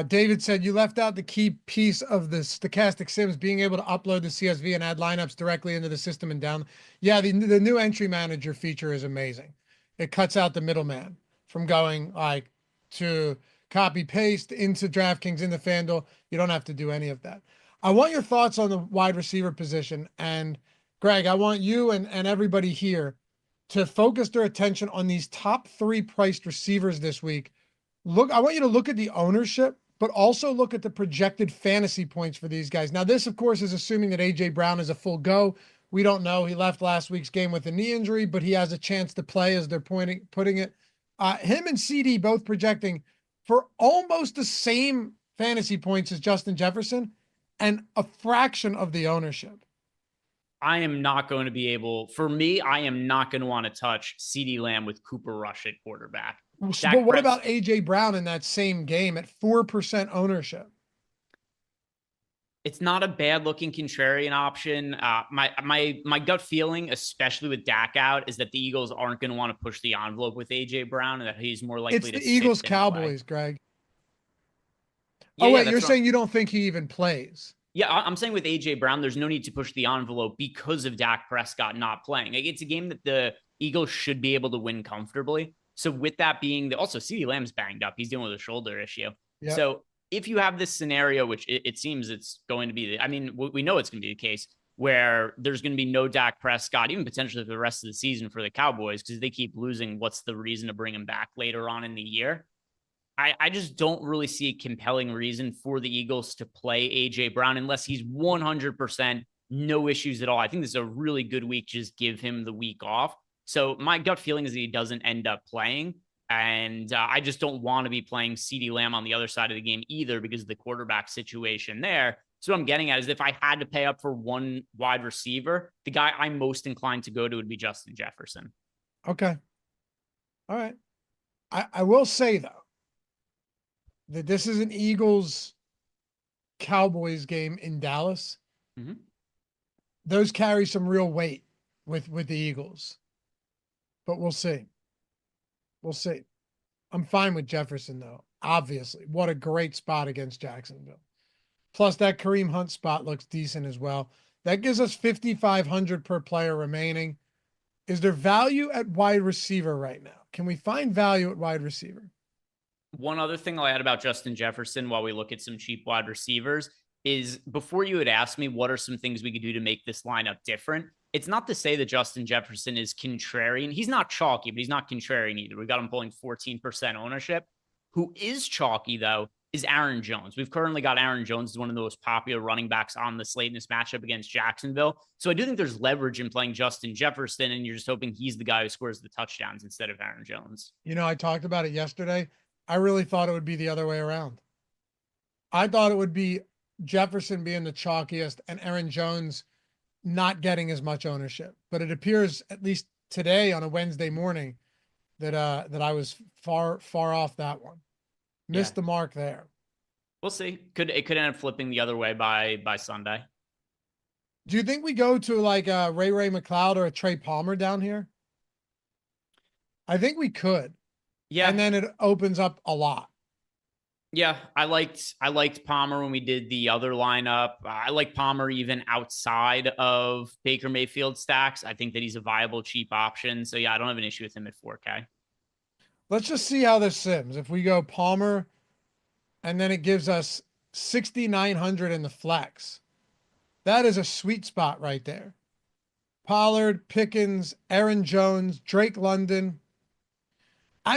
Speaker 2: David said you left out the key piece of the Stokastic Sims, being able to upload the CSV and add lineups directly into the system and down. Yeah, the new entry manager feature is amazing. It cuts out the middleman from going like to copy paste into DraftKings into FanDuel. You don't have to do any of that. I want your thoughts on the wide receiver position. And Greg, I want you and everybody here to focus their attention on these top 3 priced receivers this week. Look, I want you to look at the ownership, but also look at the projected fantasy points for these guys. Now, this, of course, is assuming that AJ Brown is a full go. We don't know. He left last week's game with a knee injury, but he has a chance to play as they're putting it. Him and CD both projecting for almost the same fantasy points as Justin Jefferson and a fraction of the ownership.
Speaker 1: I am not going to be able, for me, I am not going to want to touch CeeDee Lamb with Cooper Rush at quarterback.
Speaker 2: But what about AJ Brown in that same game at 4% ownership?
Speaker 1: It's not a bad looking contrarian option. My gut feeling, especially with Dak out, is that the Eagles aren't going to want to push the envelope with AJ Brown, and that he's more likely
Speaker 2: to. It's the Eagles Cowboys, Greg.
Speaker 1: Yeah,
Speaker 2: Oh,
Speaker 1: yeah,
Speaker 2: wait, you're
Speaker 1: that's right.
Speaker 2: saying you don't think he even plays?
Speaker 1: Yeah, I'm saying with AJ Brown, there's no need to push the envelope because of Dak Prescott not playing. Like, it's a game that the Eagles should be able to win comfortably. So with that being also CeeDee Lamb's banged up. He's dealing with a shoulder issue.
Speaker 2: Yep.
Speaker 1: So if you have this scenario, which it seems it's going to be, I mean, we know it's going to be the case where there's going to be no Dak Prescott, even potentially for the rest of the season for the Cowboys, because they keep losing. What's the reason to bring him back later on in the year? I just don't really see a compelling reason for the Eagles to play AJ Brown unless he's 100% no issues at all. I think this is a really good week. Just give him the week off. So my gut feeling is that he doesn't end up playing. And I just don't want to be playing CeeDee Lamb on the other side of the game either because of the quarterback situation there. So what I'm getting at is if I had to pay up for one wide receiver, the guy I'm most inclined to go to would be Justin Jefferson.
Speaker 2: Okay. All right. I will say, though, that this is an Eagles Cowboys game in Dallas.
Speaker 1: Mm-hmm.
Speaker 2: Those carry some real weight with the Eagles. But we'll see. We'll see. I'm fine with Jefferson, though. Obviously. What a great spot against Jacksonville. Plus, that Kareem Hunt spot looks decent as well. That gives us 5,500 per player remaining. Is there value at wide receiver right now? Can we find value at wide receiver?
Speaker 1: One other thing I'll add about Justin Jefferson while we look at some cheap wide receivers is before you had asked me what are some things we could do to make this lineup different, it's not to say that Justin Jefferson is contrarian. He's not chalky, but he's not contrarian either. We got him pulling 14% ownership. Who is chalky, though, is Aaron Jones. We've currently got Aaron Jones as one of the most popular running backs on the slate in this matchup against Jacksonville. So I do think there's leverage in playing Justin Jefferson, and you're just hoping he's the guy who scores the touchdowns instead of Aaron Jones.
Speaker 2: You know, I talked about it yesterday. I really thought it would be the other way around. I thought it would be Jefferson being the chalkiest and Aaron Jones not getting as much ownership. But it appears, at least today on a Wednesday morning, that that I was far off that one. Missed the mark there.
Speaker 1: We'll see. It could end up flipping the other way by Sunday.
Speaker 2: Do you think we go to like a Ray McLeod or a Trey Palmer down here? I think we could.
Speaker 1: Yeah.
Speaker 2: And then it opens up a lot.
Speaker 1: Yeah, I liked Palmer when we did the other lineup. I like Palmer even outside of Baker Mayfield stacks. I think that he's a viable, cheap option. So yeah, I don't have an issue with him at 4K.
Speaker 2: Let's just see how this sims. If we go Palmer, and then it gives us 6,900 in the flex. That is a sweet spot right there. Pollard, Pickens, Aaron Jones, Drake London.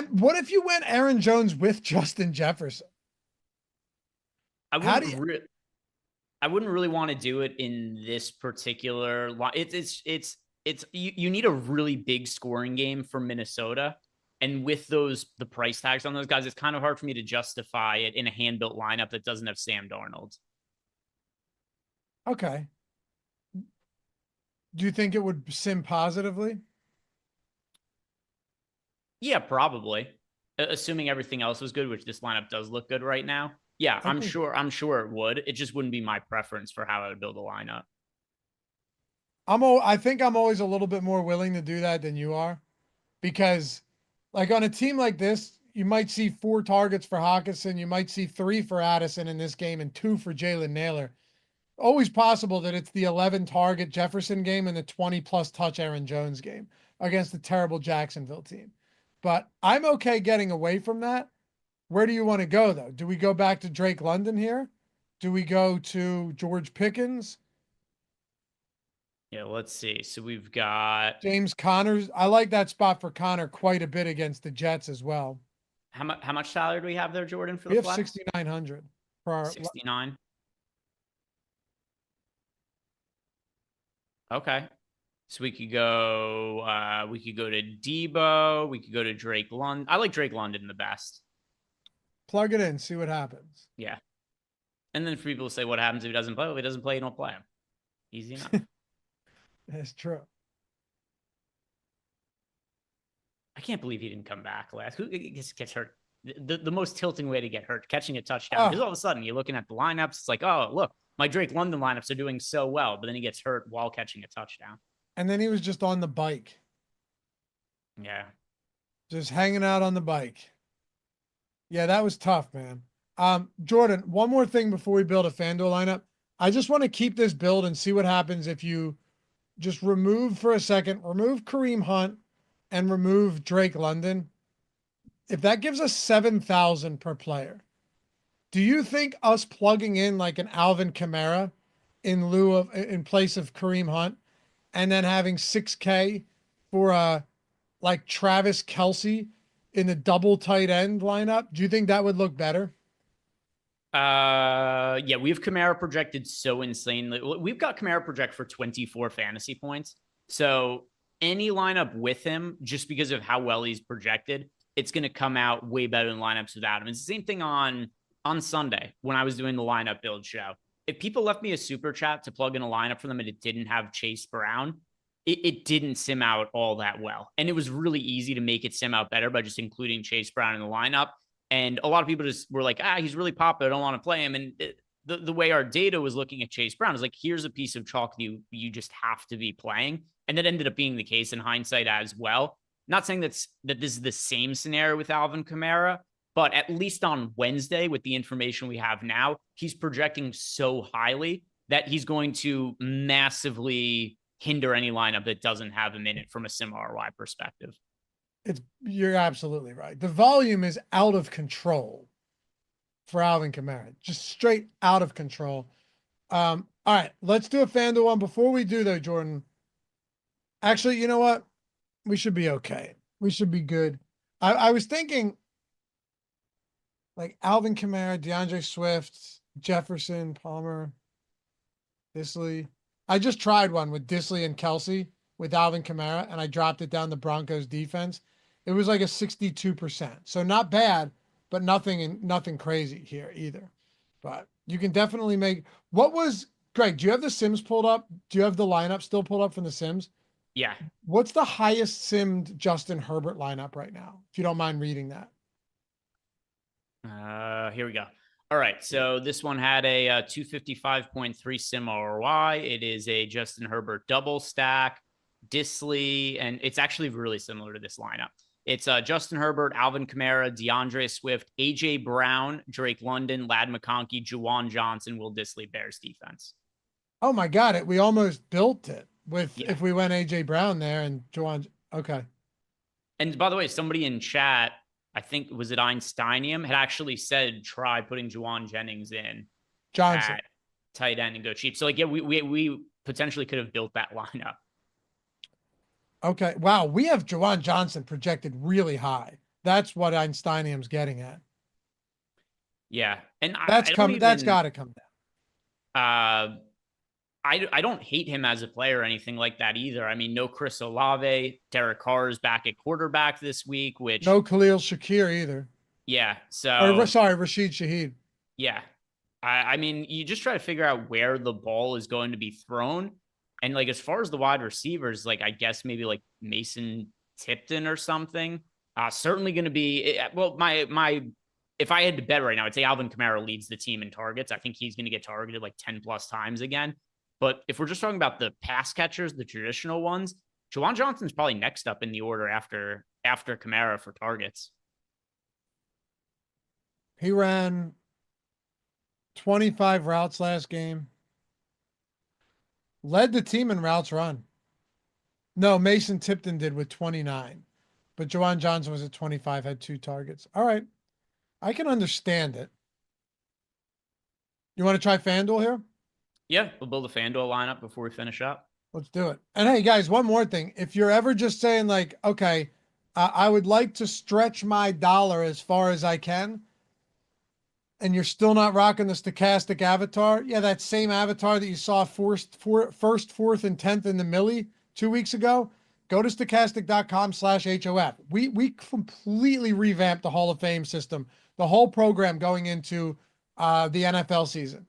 Speaker 2: What if you went Aaron Jones with Justin Jefferson?
Speaker 1: I wouldn't really want to do it in this particular line. It's you need a really big scoring game for Minnesota. And with the price tags on those guys, it's kind of hard for me to justify it in a hand-built lineup that doesn't have Sam Darnold.
Speaker 2: Okay. Do you think it would sim positively?
Speaker 1: Yeah, probably. Assuming everything else was good, which this lineup does look good right now. Yeah, I'm sure it would. It just wouldn't be my preference for how I would build a lineup.
Speaker 2: I think I'm always a little bit more willing to do that than you are, because like on a team like this, you might see 4 targets for Hawkinson, you might see 3 for Addison in this game and 2 for Jalen Naylor. Always possible that it's the 11 target Jefferson game and the 20 plus touch Aaron Jones game against the terrible Jacksonville team. But I'm okay getting away from that. Where do you want to go, though? Do we go back to Drake London here? Do we go to George Pickens?
Speaker 1: Yeah, let's see. So we've got
Speaker 2: James Conner. I like that spot for Conner quite a bit against the Jets as well.
Speaker 1: How much salary do we have there, Jordan, for
Speaker 2: we
Speaker 1: the
Speaker 2: have
Speaker 1: flex?
Speaker 2: 6,900 for our
Speaker 1: 69. Okay. So we could go to Debo, we could go to Drake London. I like Drake London the best.
Speaker 2: Plug it in, see what happens.
Speaker 1: Yeah. And then for people to say what happens if he doesn't play, well, if he doesn't play, you don't play him. Easy enough.
Speaker 2: That's true.
Speaker 1: I can't believe he didn't come back last. Who gets hurt? The most tilting way to get hurt, catching a touchdown. Because all of a sudden you're looking at the lineups. It's like, oh, look, my Drake London lineups are doing so well. But then he gets hurt while catching a touchdown.
Speaker 2: And then he was just on the bike.
Speaker 1: Yeah.
Speaker 2: Just hanging out on the bike. Yeah, that was tough, man. Jordan, one more thing before we build a FanDuel lineup. I just want to keep this build and see what happens if you just remove for a second, remove Kareem Hunt and remove Drake London. If that gives us 7,000 per player, do you think us plugging in like an Alvin Kamara in place of Kareem Hunt and then having 6K for like Travis Kelce in the double tight end lineup, do you think that would look better?
Speaker 1: Yeah, we have Kamara projected so insanely. We've got Kamara project for 24 fantasy points. So any lineup with him, just because of how well he's projected, it's going to come out way better than lineups without him. It's the same thing on Sunday when I was doing the lineup build show. If people left me a super chat to plug in a lineup for them and it didn't have Chase Brown, it didn't sim out all that well. And it was really easy to make it sim out better by just including Chase Brown in the lineup. And a lot of people just were like, he's really popular. I don't want to play him. And the way our data was looking at Chase Brown is like, here's a piece of chalk that you just have to be playing. And that ended up being the case in hindsight as well. Not saying that this is the same scenario with Alvin Kamara, but at least on Wednesday, with the information we have now, he's projecting so highly that he's going to massively hinder any lineup that doesn't have him in it from a sim ROI perspective.
Speaker 2: You're absolutely right. The volume is out of control for Alvin Kamara, just straight out of control. All right, let's do a FanDuel one. Before we do though, Jordan, actually, you know what? We should be okay. We should be good. I was thinking like Alvin Kamara, DeAndre Swift, Jefferson, Palmer, Disley. I just tried one with Disley and Kelce with Alvin Kamara, and I dropped it down the Broncos defense. It was like a 62%. So not bad, but nothing crazy here either. But you can definitely make Greg, do you have the Sims pulled up? Do you have the lineup still pulled up from the Sims?
Speaker 1: Yeah.
Speaker 2: What's the highest simmed Justin Herbert lineup right now? If you don't mind reading that.
Speaker 1: Here we go. All right. So this one had a 255.3 sim ROI. It is a Justin Herbert double stack, Disley, and it's actually really similar to this lineup. It's Justin Herbert, Alvin Kamara, DeAndre Swift, AJ Brown, Drake London, Ladd McConkey, Juwan Johnson, Will Disley, Bears defense.
Speaker 2: Oh my God, we almost built it with if we went AJ Brown there and Juwan. Okay.
Speaker 1: And by the way, somebody in chat, I think was it Einsteinium, had actually said try putting Juwan Jennings in
Speaker 2: Johnson
Speaker 1: at tight end and go cheap. So like yeah, we potentially could have built that lineup.
Speaker 2: Okay. Wow. We have Juwan Johnson projected really high. That's what Einsteinium's getting at.
Speaker 1: Yeah. And
Speaker 2: that's got to come
Speaker 1: down. I don't hate him as a player or anything like that either. I mean, no Chris Olave, Derek Carr is back at quarterback this week, which
Speaker 2: no Khalil Shakir either.
Speaker 1: Yeah. So
Speaker 2: sorry, Rashid Shaheed.
Speaker 1: Yeah. I mean, you just try to figure out where the ball is going to be thrown. And like as far as the wide receivers, like I guess maybe like Mason Tipton or something. Certainly going to be well. My if I had to bet right now, I'd say Alvin Kamara leads the team in targets. I think he's going to get targeted like 10 plus times again. But if we're just talking about the pass catchers, the traditional ones, Juwan Johnson's probably next up in the order after Kamara for targets.
Speaker 2: He ran 25 routes last game. Led the team in routes run. No, Mason Tipton did with 29. But Juwan Johnson was at 25, had 2 targets. All right. I can understand it. You want to try FanDuel here?
Speaker 1: Yeah, we'll build a FanDuel lineup before we finish up.
Speaker 2: Let's do it. And hey, guys, one more thing. If you're ever just saying like, okay, I would like to stretch my dollar as far as I can, and you're still not rocking the Stokastic avatar, yeah, that same avatar that you saw first, fourth, and 10th in the milli 2 weeks ago, go to stokastic.com/HOF. We completely revamped the Hall of Fame system, the whole program going into the NFL season.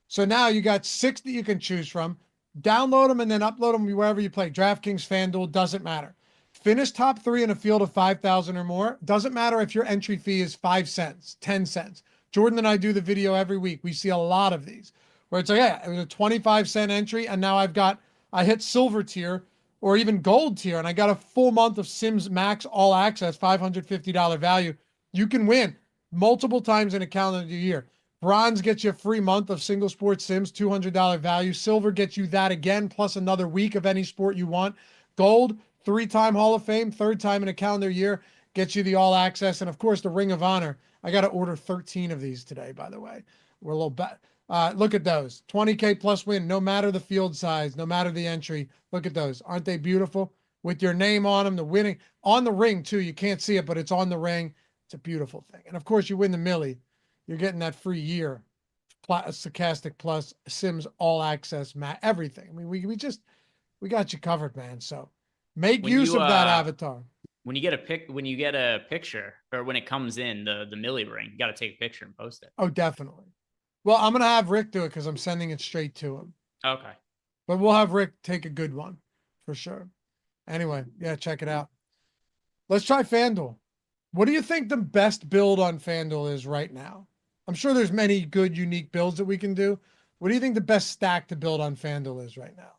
Speaker 2: So now you got 6 that you can choose from. Download them and then upload them wherever you play. DraftKings, FanDuel, doesn't matter. Finish top 3 in a field of 5,000 or more. Doesn't matter if your entry fee is 5 cents, 10 cents. Jordan and I do the video every week. We see a lot of these where it's like, yeah, it was a 25-cent entry. And now I hit silver tier or even gold tier. And I got a full month of Sims Max All Access, $550 value. You can win. multiple times in a calendar year. Bronze gets you a free month of single sport sims, $200 value. Silver gets you that again, plus another week of any sport you want. Gold, 3-time Hall of Fame, 3rd time in a calendar year, gets you the all access. And of course, the Ring of Honor. I got to order 13 of these today, by the way. We're a little bad. Look at those 20K plus win, no matter the field size, no matter the entry. Look at those. Aren't they beautiful? With your name on them, the winning on the ring too. You can't see it, but it's on the ring. It's a beautiful thing. And of course, you win the Millie. You're getting that free year. Stokastic Plus, Sims, all access, everything. I mean, we got you covered, man. So make use of that avatar.
Speaker 1: When you get a picture, or when it comes in the Millie ring, you got to take a picture and post it.
Speaker 2: Oh, definitely. Well, I'm gonna have Rick do it because I'm sending it straight to him.
Speaker 1: Okay.
Speaker 2: But we'll have Rick take a good one for sure. Anyway, yeah, check it out. Let's try FanDuel. What do you think the best build on FanDuel is right now? I'm sure there's many good, unique builds that we can do. What do you think the best stack to build on FanDuel is right now?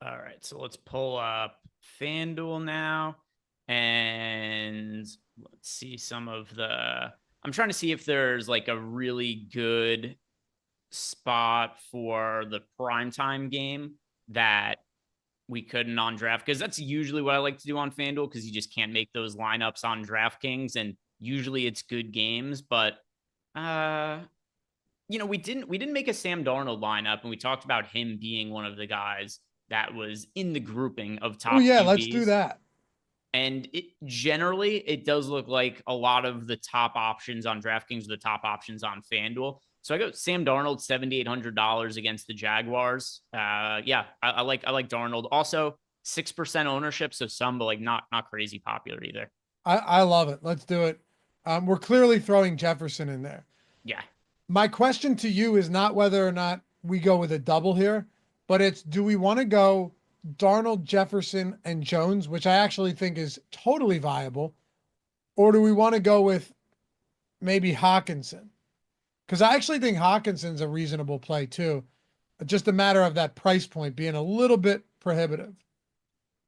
Speaker 1: All right, so let's pull up FanDuel now, and let's see some of the. I'm trying to see if there's like a really good spot for the primetime game that we couldn't on draft, because that's usually what I like to do on FanDuel, because you just can't make those lineups on DraftKings, and usually it's good games. But we didn't make a Sam Darnold lineup, and we talked about him being one of the guys that was in the grouping of top.
Speaker 2: Oh yeah,
Speaker 1: QBs.
Speaker 2: let's do that.
Speaker 1: And it does look like a lot of the top options on DraftKings are the top options on FanDuel. So I go Sam Darnold, $7,800 against the Jaguars. Yeah, I like Darnold. Also, 6% ownership, so some, but like not crazy popular either.
Speaker 2: I love it. Let's do it. We're clearly throwing Jefferson in there.
Speaker 1: Yeah.
Speaker 2: My question to you is not whether or not we go with a double here, but it's, do we want to go Darnold, Jefferson, and Jones, which I actually think is totally viable, or do we want to go with maybe Hawkinson? Because I actually think Hawkinson's a reasonable play too. Just a matter of that price point being a little bit prohibitive.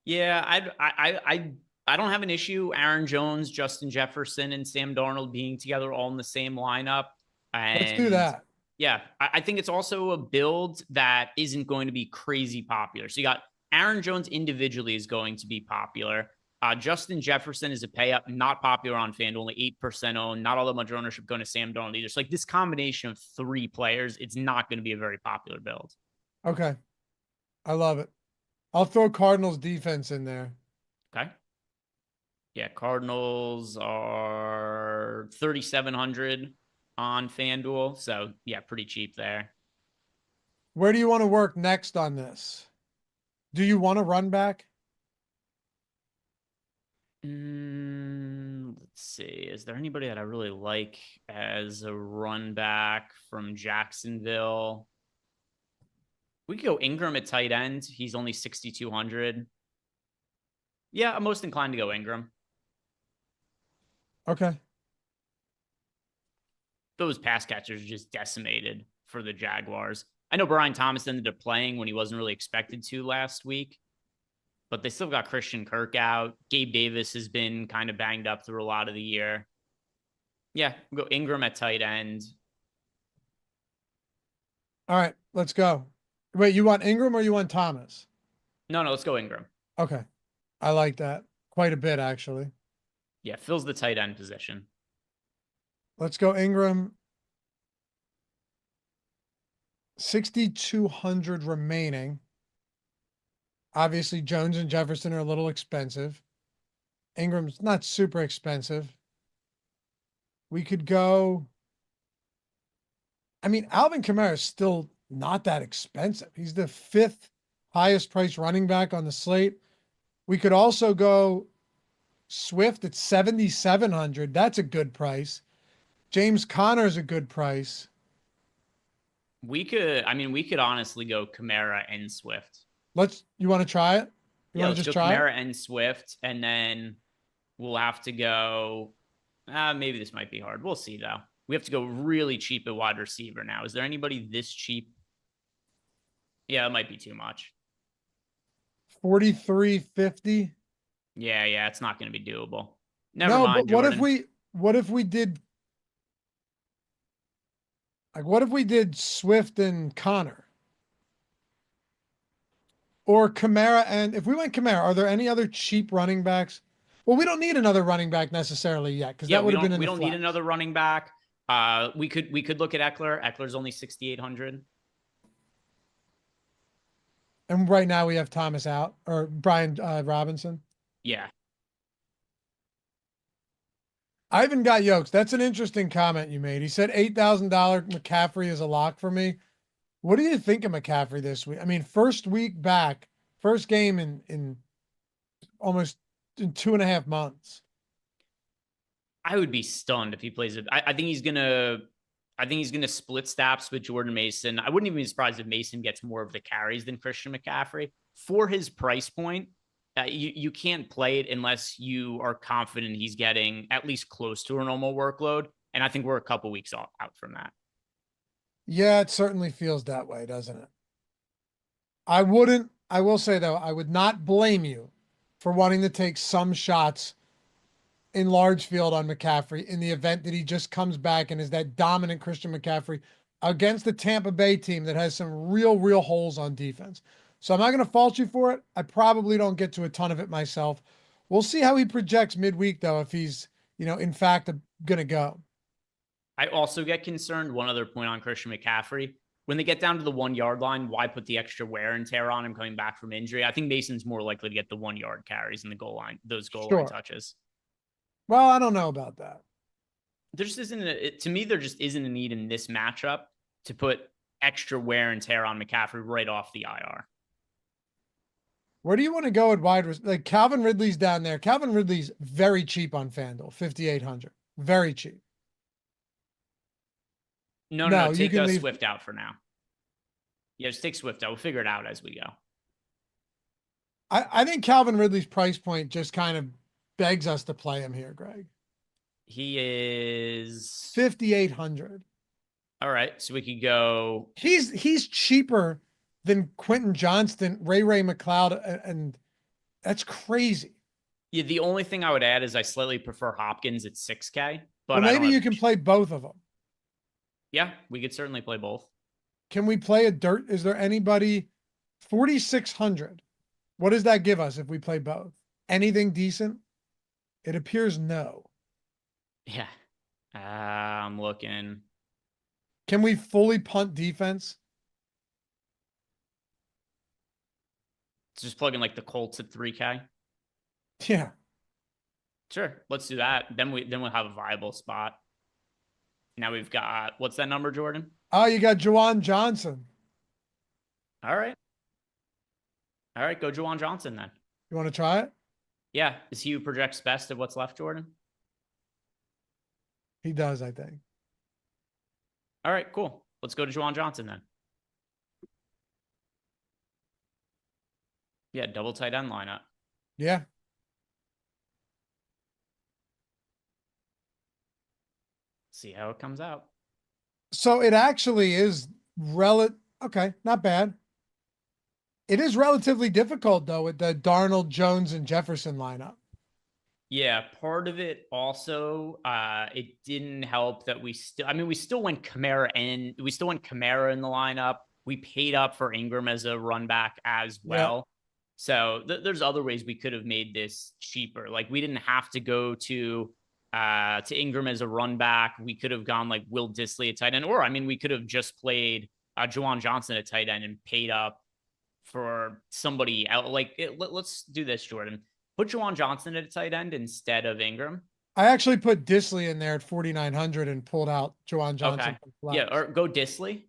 Speaker 1: Yeah, I don't have an issue. Aaron Jones, Justin Jefferson, and Sam Darnold being together all in the same lineup. And
Speaker 2: let's do that.
Speaker 1: Yeah, I think it's also a build that isn't going to be crazy popular. So you got Aaron Jones individually is going to be popular. Justin Jefferson is a pay up, not popular on FanDuel, only 8% owned, not all that much ownership going to Sam Darnold either. So like this combination of 3 players, it's not going to be a very popular build.
Speaker 2: Okay. I love it. I'll throw Cardinals defense in there.
Speaker 1: Okay. Yeah, Cardinals are 3,700 on FanDuel. So yeah, pretty cheap there.
Speaker 2: Where do you want to work next on this? Do you want to run back?
Speaker 1: Let's see. Is there anybody that I really like as a run back from Jacksonville? We could go Ingram at tight end. He's only 6,200. Yeah, I'm most inclined to go Ingram.
Speaker 2: Okay.
Speaker 1: Those pass catchers are just decimated for the Jaguars. I know Brian Thomas ended up playing when he wasn't really expected to last week, but they still got Christian Kirk out. Gabe Davis has been kind of banged up through a lot of the year. Yeah, we'll go Ingram at tight end.
Speaker 2: All right, let's go. Wait, you want Ingram or you want Thomas?
Speaker 1: No, let's go Ingram.
Speaker 2: Okay. I like that quite a bit, actually.
Speaker 1: Yeah, fills the tight end position.
Speaker 2: Let's go Ingram. 6,200 remaining. Obviously, Jones and Jefferson are a little expensive. Ingram's not super expensive. We could go. I mean, Alvin Kamara is still not that expensive. He's the 5th highest priced running back on the slate. We could also go Swift at 7,700. That's a good price. James Conner is a good price.
Speaker 1: We could honestly go Kamara and Swift.
Speaker 2: You want to try it?
Speaker 1: You want to just try Kamara and Swift, and then we'll have to go. Maybe this might be hard. We'll see though. We have to go really cheap at wide receiver now. Is there anybody this cheap? Yeah, it might be too much.
Speaker 2: 43.50.
Speaker 1: Yeah, it's not going to be doable. Never mind.
Speaker 2: But what if we did Like, what if we did Swift and Connor? Or Kamara, and if we went Kamara, are there any other cheap running backs? Well, we don't need another running back necessarily yet, because
Speaker 1: Yeah,
Speaker 2: that would have been in
Speaker 1: we
Speaker 2: the
Speaker 1: don't need
Speaker 2: flex.
Speaker 1: another running back. We could look at Eckler. Eckler's only 6,800.
Speaker 2: And right now we have Thomas out or Brian Robinson.
Speaker 1: Yeah.
Speaker 2: Ivan got yokes. That's an interesting comment you made. He said $8,000 McCaffrey is a lock for me. What do you think of McCaffrey this week? I mean, first week back, first game in almost in 2.5 months.
Speaker 1: I would be stunned if he plays it. I think he's gonna split snaps with Jordan Mason. I wouldn't even be surprised if Mason gets more of the carries than Christian McCaffrey. For his price point, you can't play it unless you are confident he's getting at least close to a normal workload. And I think we're a couple weeks out from that.
Speaker 2: Yeah, it certainly feels that way, doesn't it? I will say though, I would not blame you for wanting to take some shots in large field on McCaffrey in the event that he just comes back and is that dominant Christian McCaffrey against the Tampa Bay team that has some real holes on defense. So I'm not going to fault you for it. I probably don't get to a ton of it myself. We'll see how he projects midweek though, if he's, in fact, going to go.
Speaker 1: I also get concerned. One other point on Christian McCaffrey. When they get down to the 1 yard line, why put the extra wear and tear on him coming back from injury? I think Mason's more likely to get the 1 yard carries in the goal line, those goal line touches.
Speaker 2: Well, I don't know about that.
Speaker 1: There just isn't to me, there just isn't a need in this matchup to put extra wear and tear on McCaffrey right off the IR.
Speaker 2: Where do you want to go at wide receiver? Like Calvin Ridley's down there. Calvin Ridley's very cheap on FanDuel, 5,800. Very cheap.
Speaker 1: No, take Swift out for now. Yeah, just take Swift out. We'll figure it out as we go.
Speaker 2: I think Calvin Ridley's price point just kind of begs us to play him here, Greg.
Speaker 1: He is
Speaker 2: 5,800.
Speaker 1: All right, so we could go.
Speaker 2: He's cheaper than Quentin Johnston, Ray McLeod, and that's crazy.
Speaker 1: Yeah, the only thing I would add is I slightly prefer Hopkins at 6K, but
Speaker 2: maybe you can play both of them.
Speaker 1: Yeah, we could certainly play both.
Speaker 2: Can we play a dirt? Is there anybody 4,600? What does that give us if we play both? Anything decent? It appears no.
Speaker 1: Yeah. I'm looking.
Speaker 2: Can we fully punt defense?
Speaker 1: Just plug in like the Colts at 3K.
Speaker 2: Yeah.
Speaker 1: Sure. Let's do that. Then we'll have a viable spot. Now we've got, what's that number, Jordan?
Speaker 2: Oh, you got Juwan Johnson.
Speaker 1: All right. Go Juwan Johnson then.
Speaker 2: You want to try it?
Speaker 1: Yeah. Is he who projects best of what's left, Jordan?
Speaker 2: He does, I think.
Speaker 1: All right, cool. Let's go to Juwan Johnson then. Yeah, double tight end lineup.
Speaker 2: Yeah.
Speaker 1: See how it comes out.
Speaker 2: So it actually is okay, not bad. It is relatively difficult though with the Darnold, Jones, and Jefferson lineup.
Speaker 1: Yeah, part of it also, it didn't help that we still went Kamara in the lineup. We paid up for Ingram as a run back as well. Yeah. So there's other ways we could have made this cheaper. Like we didn't have to go to Ingram as a run back. We could have gone like Will Dissly at tight end, or we could have just played Juwan Johnson at tight end and paid up for somebody else. Let's do this, Jordan. Put Juwan Johnson at a tight end instead of Ingram.
Speaker 2: I actually put Dissly in there at 4,900 and pulled out Juwan Johnson.
Speaker 1: Okay. Yeah, or go Dissly.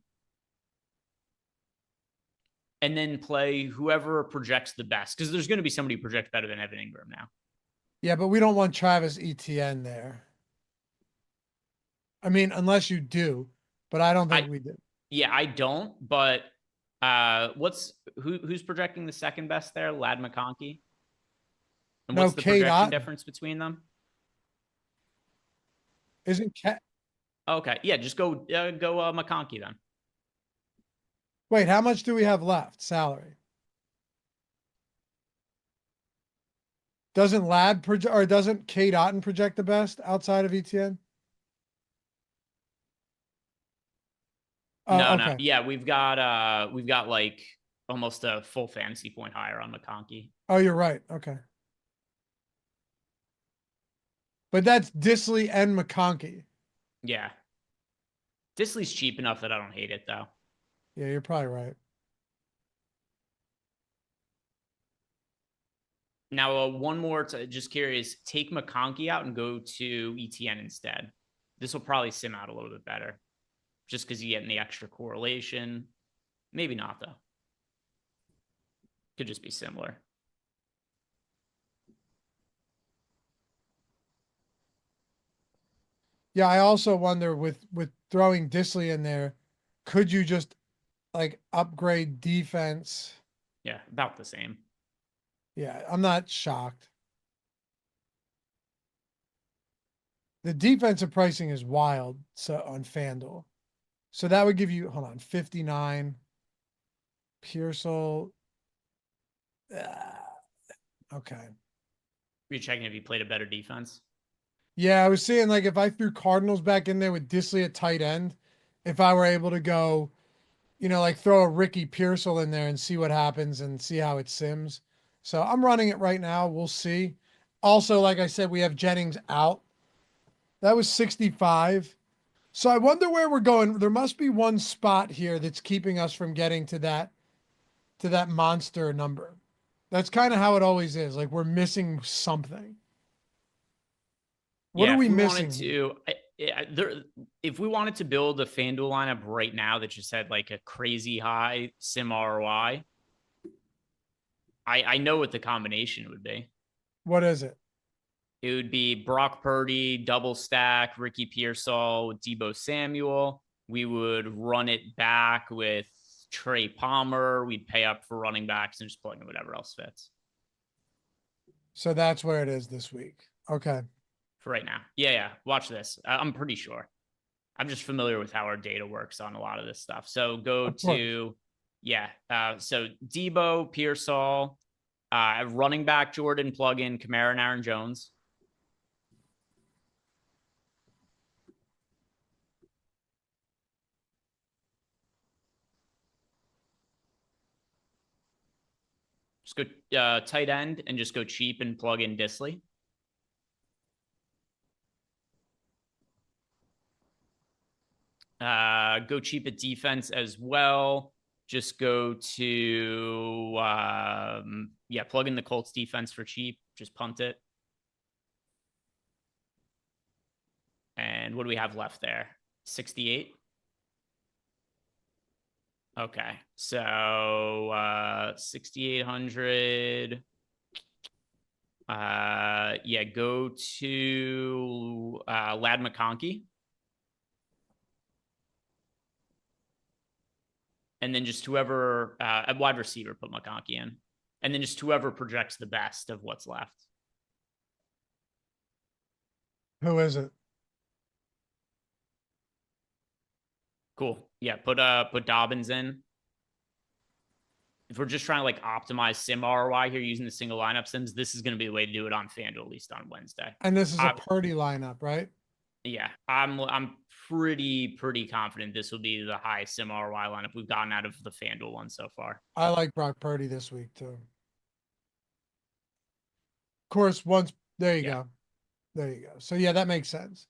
Speaker 1: And then play whoever projects the best, because there's going to be somebody who projects better than Evan Ingram now.
Speaker 2: Yeah, but we don't want Travis Etienne there. Unless you do, but I don't think we do.
Speaker 1: Yeah, I don't. But who's projecting the second best there? Ladd McConkey. And what's the projection difference between them?
Speaker 2: Isn't Cat?
Speaker 1: Okay, yeah, just go McConkey then.
Speaker 2: Wait, how much do we have left? Salary. Doesn't Ladd project, or doesn't Cade Otton project the best outside of Etienne? Oh,
Speaker 1: No.
Speaker 2: okay.
Speaker 1: Yeah, we've got like almost a full fantasy point higher on McConkey.
Speaker 2: Oh, you're right. Okay. But that's Disley and McConkey.
Speaker 1: Yeah. Disley's cheap enough that I don't hate it though.
Speaker 2: Yeah, you're probably right.
Speaker 1: Now, one more to just curious, take McConkey out and go to ETN instead. This will probably sim out a little bit better just because you get in the extra correlation. Maybe not though. Could just be similar.
Speaker 2: Yeah, I also wonder with throwing Disley in there, could you just like upgrade defense?
Speaker 1: Yeah, about the same.
Speaker 2: Yeah, I'm not shocked. The defensive pricing is wild so on FanDuel. So that would give you, hold on, 59. Pearsall. Okay.
Speaker 1: You're checking if you played a better defense.
Speaker 2: Yeah, I was saying like if I threw Cardinals back in there with Disley at tight end, if I were able to go, like throw a Ricky Pearsall in there and see what happens and see how it sims. So I'm running it right now. We'll see. Also, like I said, we have Jennings out. That was 65. So I wonder where we're going. There must be one spot here that's keeping us from getting to that monster number. That's kind of how it always is. Like we're missing something. What are
Speaker 1: Yeah,
Speaker 2: we
Speaker 1: if we wanted
Speaker 2: missing?
Speaker 1: to, if we wanted to build a FanDuel lineup right now that just had like a crazy high sim ROI, I know what the combination would be.
Speaker 2: What is it?
Speaker 1: It would be Brock Purdy, double stack, Ricky Pearsall, Debo Samuel. We would run it back with Trey Palmer. We'd pay up for running backs and just plug in whatever else fits.
Speaker 2: So that's where it is this week. Okay.
Speaker 1: For right now. Yeah. Watch this. I'm pretty sure. I'm just familiar with how our data works on a lot of this stuff. So go to, so Debo, Pearsall, running back Jordan, plug in Kamara and Aaron Jones. Just go tight end and just go cheap and plug in Disley. Go cheap at defense as well. Just go to plug in the Colts defense for cheap. Just punt it. And what do we have left there? 68. Okay, so 6,800. Go to Lad McConkey. And then just whoever at wide receiver put McConkey in. And then just whoever projects the best of what's left.
Speaker 2: Who is it?
Speaker 1: Cool. Yeah, put Dobbins in. If we're just trying to like optimize sim ROI here using the single lineup sims, this is going to be the way to do it on FanDuel, at least on Wednesday.
Speaker 2: And this is a Purdy lineup, right?
Speaker 1: Yeah, I'm pretty confident this will be the highest sim ROI lineup we've gotten out of the FanDuel one so far.
Speaker 2: I like Brock Purdy this week too. Of course, there you go. There you go. So yeah, that makes sense.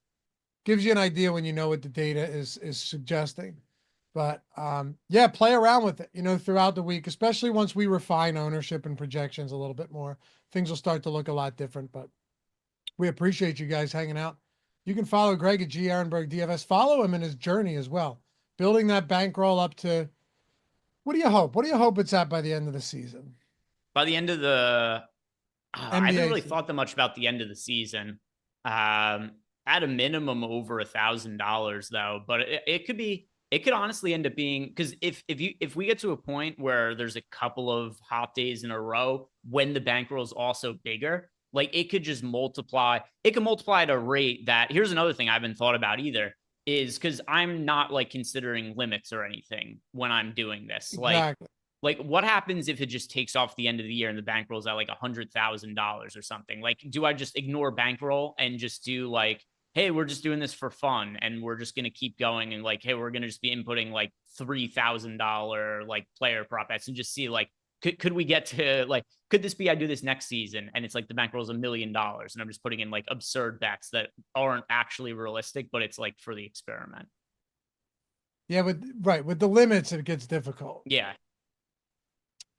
Speaker 2: Gives you an idea when you know what the data is suggesting. But play around with it, throughout the week, especially once we refine ownership and projections a little bit more. Things will start to look a lot different, but we appreciate you guys hanging out. You can follow Greg at G Ehrenberg DFS. Follow him in his journey as well. Building that bankroll up to, what do you hope? What do you hope it's at by the end of the season?
Speaker 1: By the end of the, I haven't really
Speaker 2: season.
Speaker 1: thought that much about the end of the season. At a minimum over $1,000 though, but it could honestly end up being, because if we get to a point where there's a couple of hot days in a row when the bankroll is also bigger, like it could just multiply. It can multiply at a rate that, here's another thing I haven't thought about either, is because I'm not like considering limits or anything when I'm doing this.
Speaker 2: Exactly.
Speaker 1: Like what happens if it just takes off the end of the year and the bankroll's at like $100,000 or something? Like, do I just ignore bankroll and just do like hey, we're just doing this for fun and we're just going to keep going. And like, hey, we're going to just be inputting like $3,000 like player prop bets and just see like, could we get to like, could this be, I do this next season and it's like the bankroll is $1 million and I'm just putting in like absurd bets that aren't actually realistic, but it's like for the experiment.
Speaker 2: Yeah, with the limits, it gets difficult.
Speaker 1: Yeah.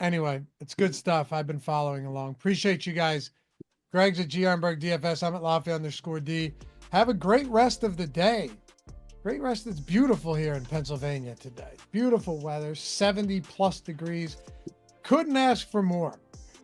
Speaker 2: Anyway, it's good stuff. I've been following along. Appreciate you guys. Greg's at G Ehrenberg DFS. I'm at Lafayette_D. Have a great rest of the day. Great rest. It's beautiful here in Pennsylvania today. Beautiful weather, 70+ degrees. Couldn't ask for more.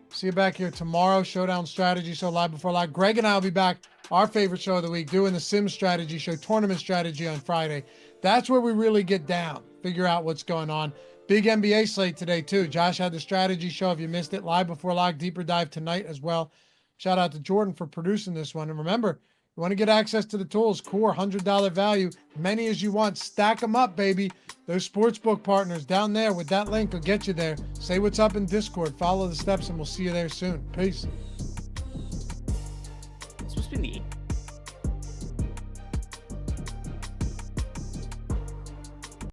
Speaker 2: See you back here tomorrow. Showdown Strategy Show live before live. Greg and I will be back. Our favorite show of the week, doing the Sim Strategy Show, Tournament Strategy on Friday. That's where we really get down, figure out what's going on. Big NBA slate today too. Josh had the strategy show. If you missed it, live before live, deeper dive tonight as well. Shout out to Jordan for producing this one. And remember, you want to get access to the tools, core $100 value, many as you want. Stack them up, baby. Those sportsbook partners down there with that link will get you there. Say what's up in Discord. Follow the steps, and we'll see you there soon. Peace.
Speaker 1: It's supposed to be in the